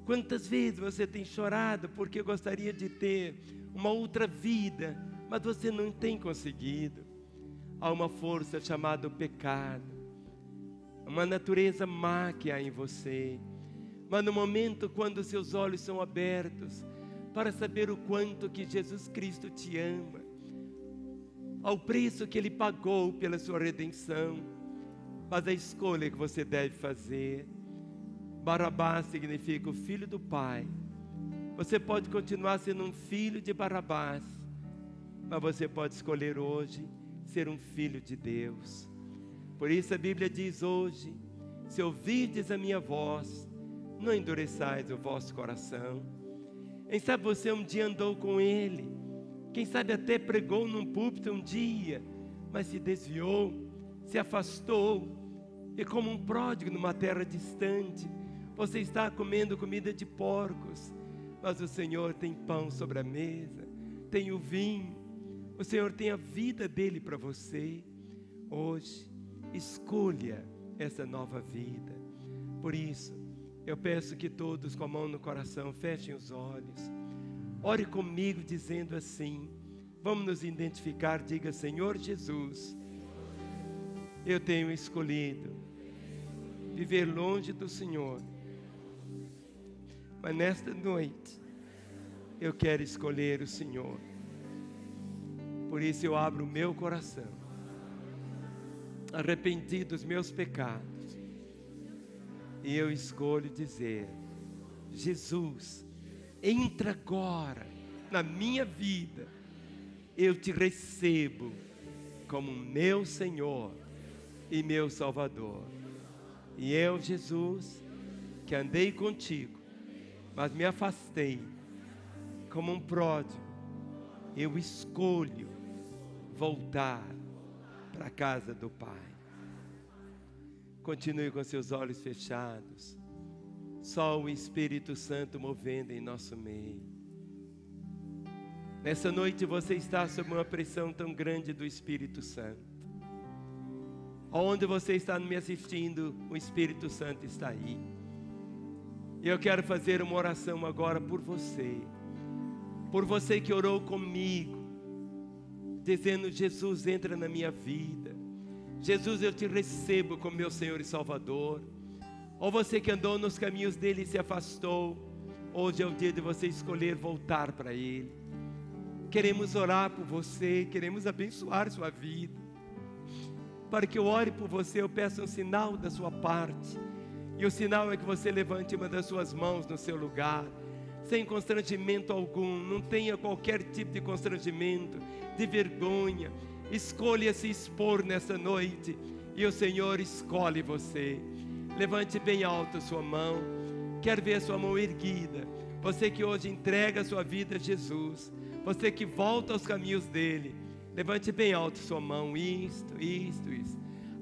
Speaker 1: Quantas vezes você tem chorado porque gostaria de ter uma outra vida, mas você não tem conseguido. Há uma força chamada pecado, uma natureza má que há em você. Mas no momento quando seus olhos são abertos para saber o quanto que Jesus Cristo te ama, ao preço que Ele pagou pela sua redenção, mas a escolha que você deve fazer. Barabás significa o filho do Pai. Você pode continuar sendo um filho de Barabás, mas você pode escolher hoje ser um filho de Deus. Por isso a Bíblia diz hoje: se ouvirdes a minha voz, não endureçais o vosso coração. Quem sabe você um dia andou com Ele, quem sabe até pregou num púlpito um dia, mas se desviou, se afastou, e como um pródigo numa terra distante, você está comendo comida de porcos. Mas o Senhor tem pão sobre a mesa, tem o vinho, o Senhor tem a vida dEle para você. Hoje, escolha essa nova vida. Por isso, eu peço que todos com a mão no coração fechem os olhos. Ore comigo dizendo assim, vamos nos identificar, diga: Senhor Jesus, eu tenho escolhido viver longe do Senhor, mas nesta noite eu quero escolher o Senhor. Por isso eu abro o meu coração, arrependido dos meus pecados, e eu escolho dizer: Jesus, entra agora na minha vida, eu te recebo como meu Senhor e meu Salvador. E eu, Jesus, que andei contigo, mas me afastei como um pródigo, eu escolho voltar para a casa do Pai. Continue com seus olhos fechados, só o Espírito Santo movendo em nosso meio. Nessa noite você está sob uma pressão tão grande do Espírito Santo. Onde você está me assistindo, o Espírito Santo está aí. E eu quero fazer uma oração agora por você que orou comigo, dizendo: Jesus, entra na minha vida. Jesus, eu te recebo como meu Senhor e Salvador. Ou você que andou nos caminhos dele e se afastou, hoje é o dia de você escolher voltar para Ele. Queremos orar por você, queremos abençoar sua vida. Para que eu ore por você, eu peço um sinal da sua parte. E o sinal é que você levante uma das suas mãos no seu lugar, sem constrangimento algum. Não tenha qualquer tipo de constrangimento, de vergonha. Escolha se expor nessa noite, e o Senhor escolhe você. Levante bem alto a sua mão. Quero ver a sua mão erguida. Você que hoje entrega a sua vida a Jesus, você que volta aos caminhos dele, levante bem alto a sua mão. Isto.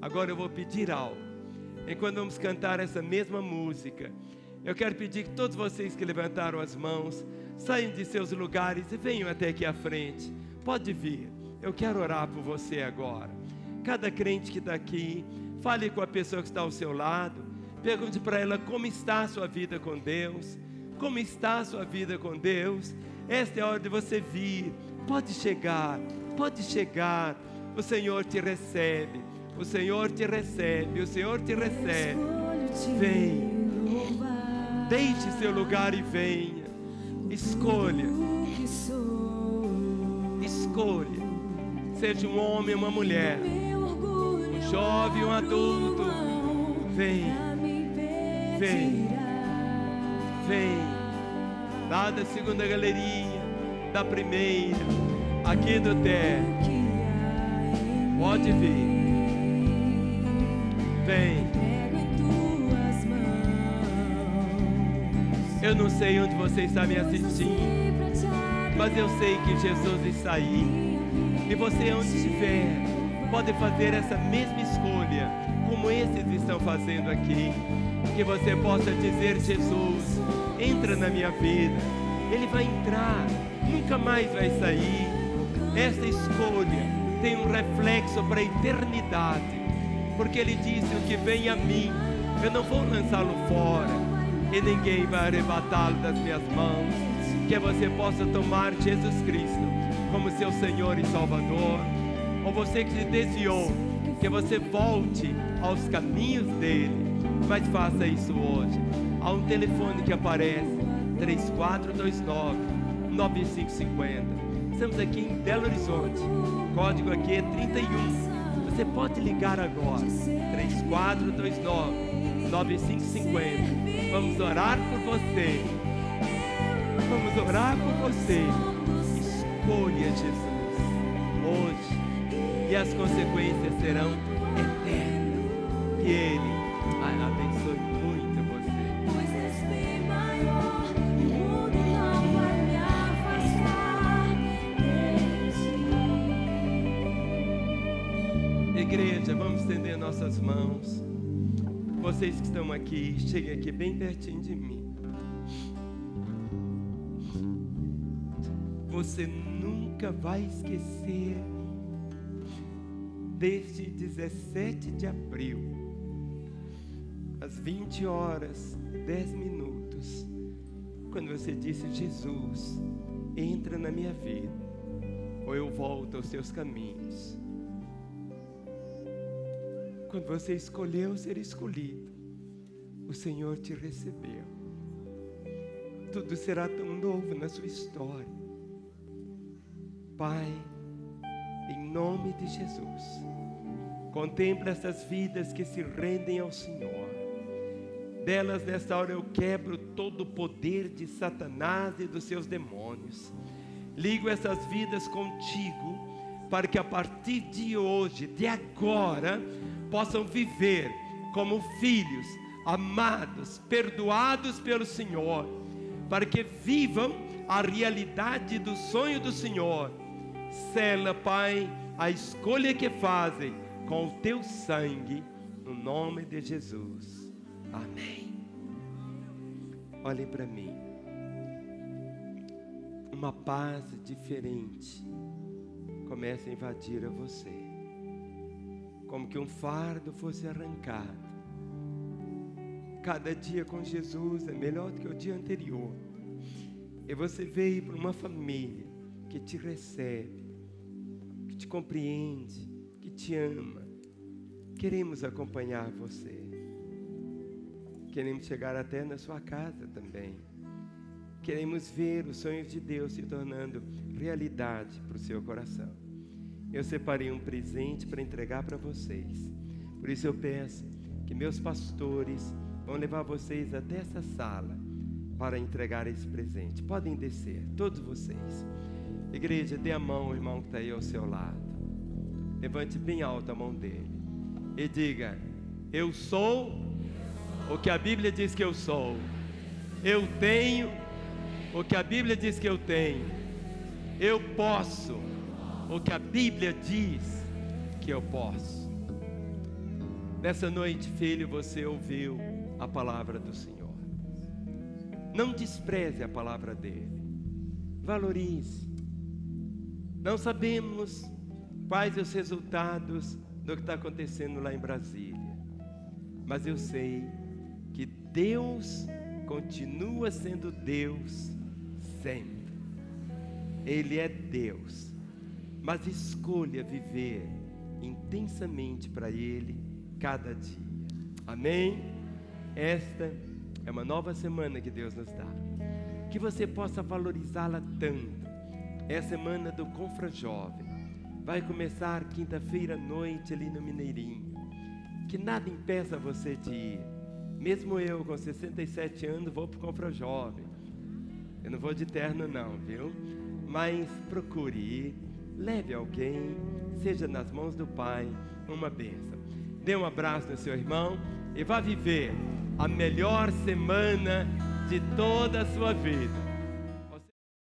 Speaker 1: Agora eu vou pedir algo. Enquanto vamos cantar essa mesma música, eu quero pedir que todos vocês que levantaram as mãos saiam de seus lugares e venham até aqui à frente. Pode vir. Eu quero orar por você agora. Cada crente que está aqui, fale com a pessoa que está ao seu lado. Pergunte para ela como está a sua vida com Deus. Como está a sua vida com Deus? Esta é a hora de você vir. Pode chegar, pode chegar. O Senhor te recebe. O Senhor te recebe. O Senhor te recebe. Vem. Deixe seu lugar e venha. Escolha. Escolha. Seja um homem ou uma mulher, um jovem ou um adulto. Vem. Vem. Vem. Lá da segunda galeria, da primeira, aqui do térreo. Pode vir. Vem. Eu não sei onde você está me assistindo, mas eu sei que Jesus está aí. E você, onde estiver, pode fazer essa mesma escolha, como esses estão fazendo aqui. Que você possa dizer: Jesus, entra na minha vida. Ele vai entrar, nunca mais vai sair. Essa escolha tem um reflexo para a eternidade, porque Ele disse: o que vem a mim, eu não vou lançá-lo fora, e ninguém vai arrebatá-lo das minhas mãos. Que você possa tomar Jesus Cristo como seu Senhor e Salvador. Ou você que se desviou, que você volte aos caminhos dele. Mas faça isso hoje. Há um telefone que aparece, 3429-9550. Estamos aqui em Belo Horizonte. O código aqui é 31. Você pode ligar agora, 3429-9550. Vamos orar por você. Vamos orar por você. Escolha Jesus hoje, e as consequências serão eternas. Que Ele abençoe muito você.
Speaker 2: Pois és bem maior, o mundo não vai me afastar de ti.
Speaker 1: Igreja, vamos estender nossas mãos. Vocês que estão aqui, cheguem aqui bem pertinho de mim. Você nunca vai esquecer deste 17 de abril, às 20 horas e 10 minutos, quando você disse: Jesus, entra na minha vida, ou eu volto aos seus caminhos. Quando você escolheu ser escolhido, o Senhor te recebeu. Tudo será tão novo na sua história. Pai, em nome de Jesus, contempla essas vidas que se rendem ao Senhor. Delas, nesta hora, eu quebro todo o poder de Satanás e dos seus demônios. Ligo essas vidas contigo, para que a partir de hoje, de agora, possam viver como filhos amados, perdoados pelo Senhor, para que vivam a realidade do sonho do Senhor. Sela, Pai, a escolha que fazem com o teu sangue, no nome de Jesus. Amém. Olhem para mim. Uma paz diferente começa a invadir a você, como que um fardo fosse arrancado. Cada dia com Jesus é melhor do que o dia anterior. E você veio para uma família que te recebe, que te compreende, que te ama. Queremos acompanhar você. Queremos chegar até na sua casa também. Queremos ver os sonhos de Deus se tornando realidade para o seu coração. Eu separei um presente para entregar para vocês. Por isso eu peço que meus pastores vão levar vocês até essa sala para entregar esse presente. Podem descer, todos vocês. Igreja, dê a mão ao irmão que está aí ao seu lado. Levante bem alto a mão dele e diga: eu sou o que a Bíblia diz que eu sou. Eu tenho o que a Bíblia diz que eu tenho. Eu posso o que a Bíblia diz que eu posso. Nessa noite, filho, você ouviu a palavra do Senhor. Não despreze a palavra dele. Valorize. Não sabemos quais os resultados do que está acontecendo lá em Brasília. Mas eu sei que Deus continua sendo Deus sempre. Ele é Deus. Mas escolha viver intensamente para Ele cada dia. Amém? Esta é uma nova semana que Deus nos dá. Que você possa valorizá-la tanto. É a semana do Confrajovem. Vai começar quinta-feira à noite ali no Mineirinho. Que nada impeça você de ir. Mesmo eu, com 67 anos, vou para o Confrajovem. Eu não vou de terno não, viu? Mas procure ir. Leve alguém, seja nas mãos do Pai, uma bênção. Dê um abraço no seu irmão e vá viver a melhor semana de toda a sua vida.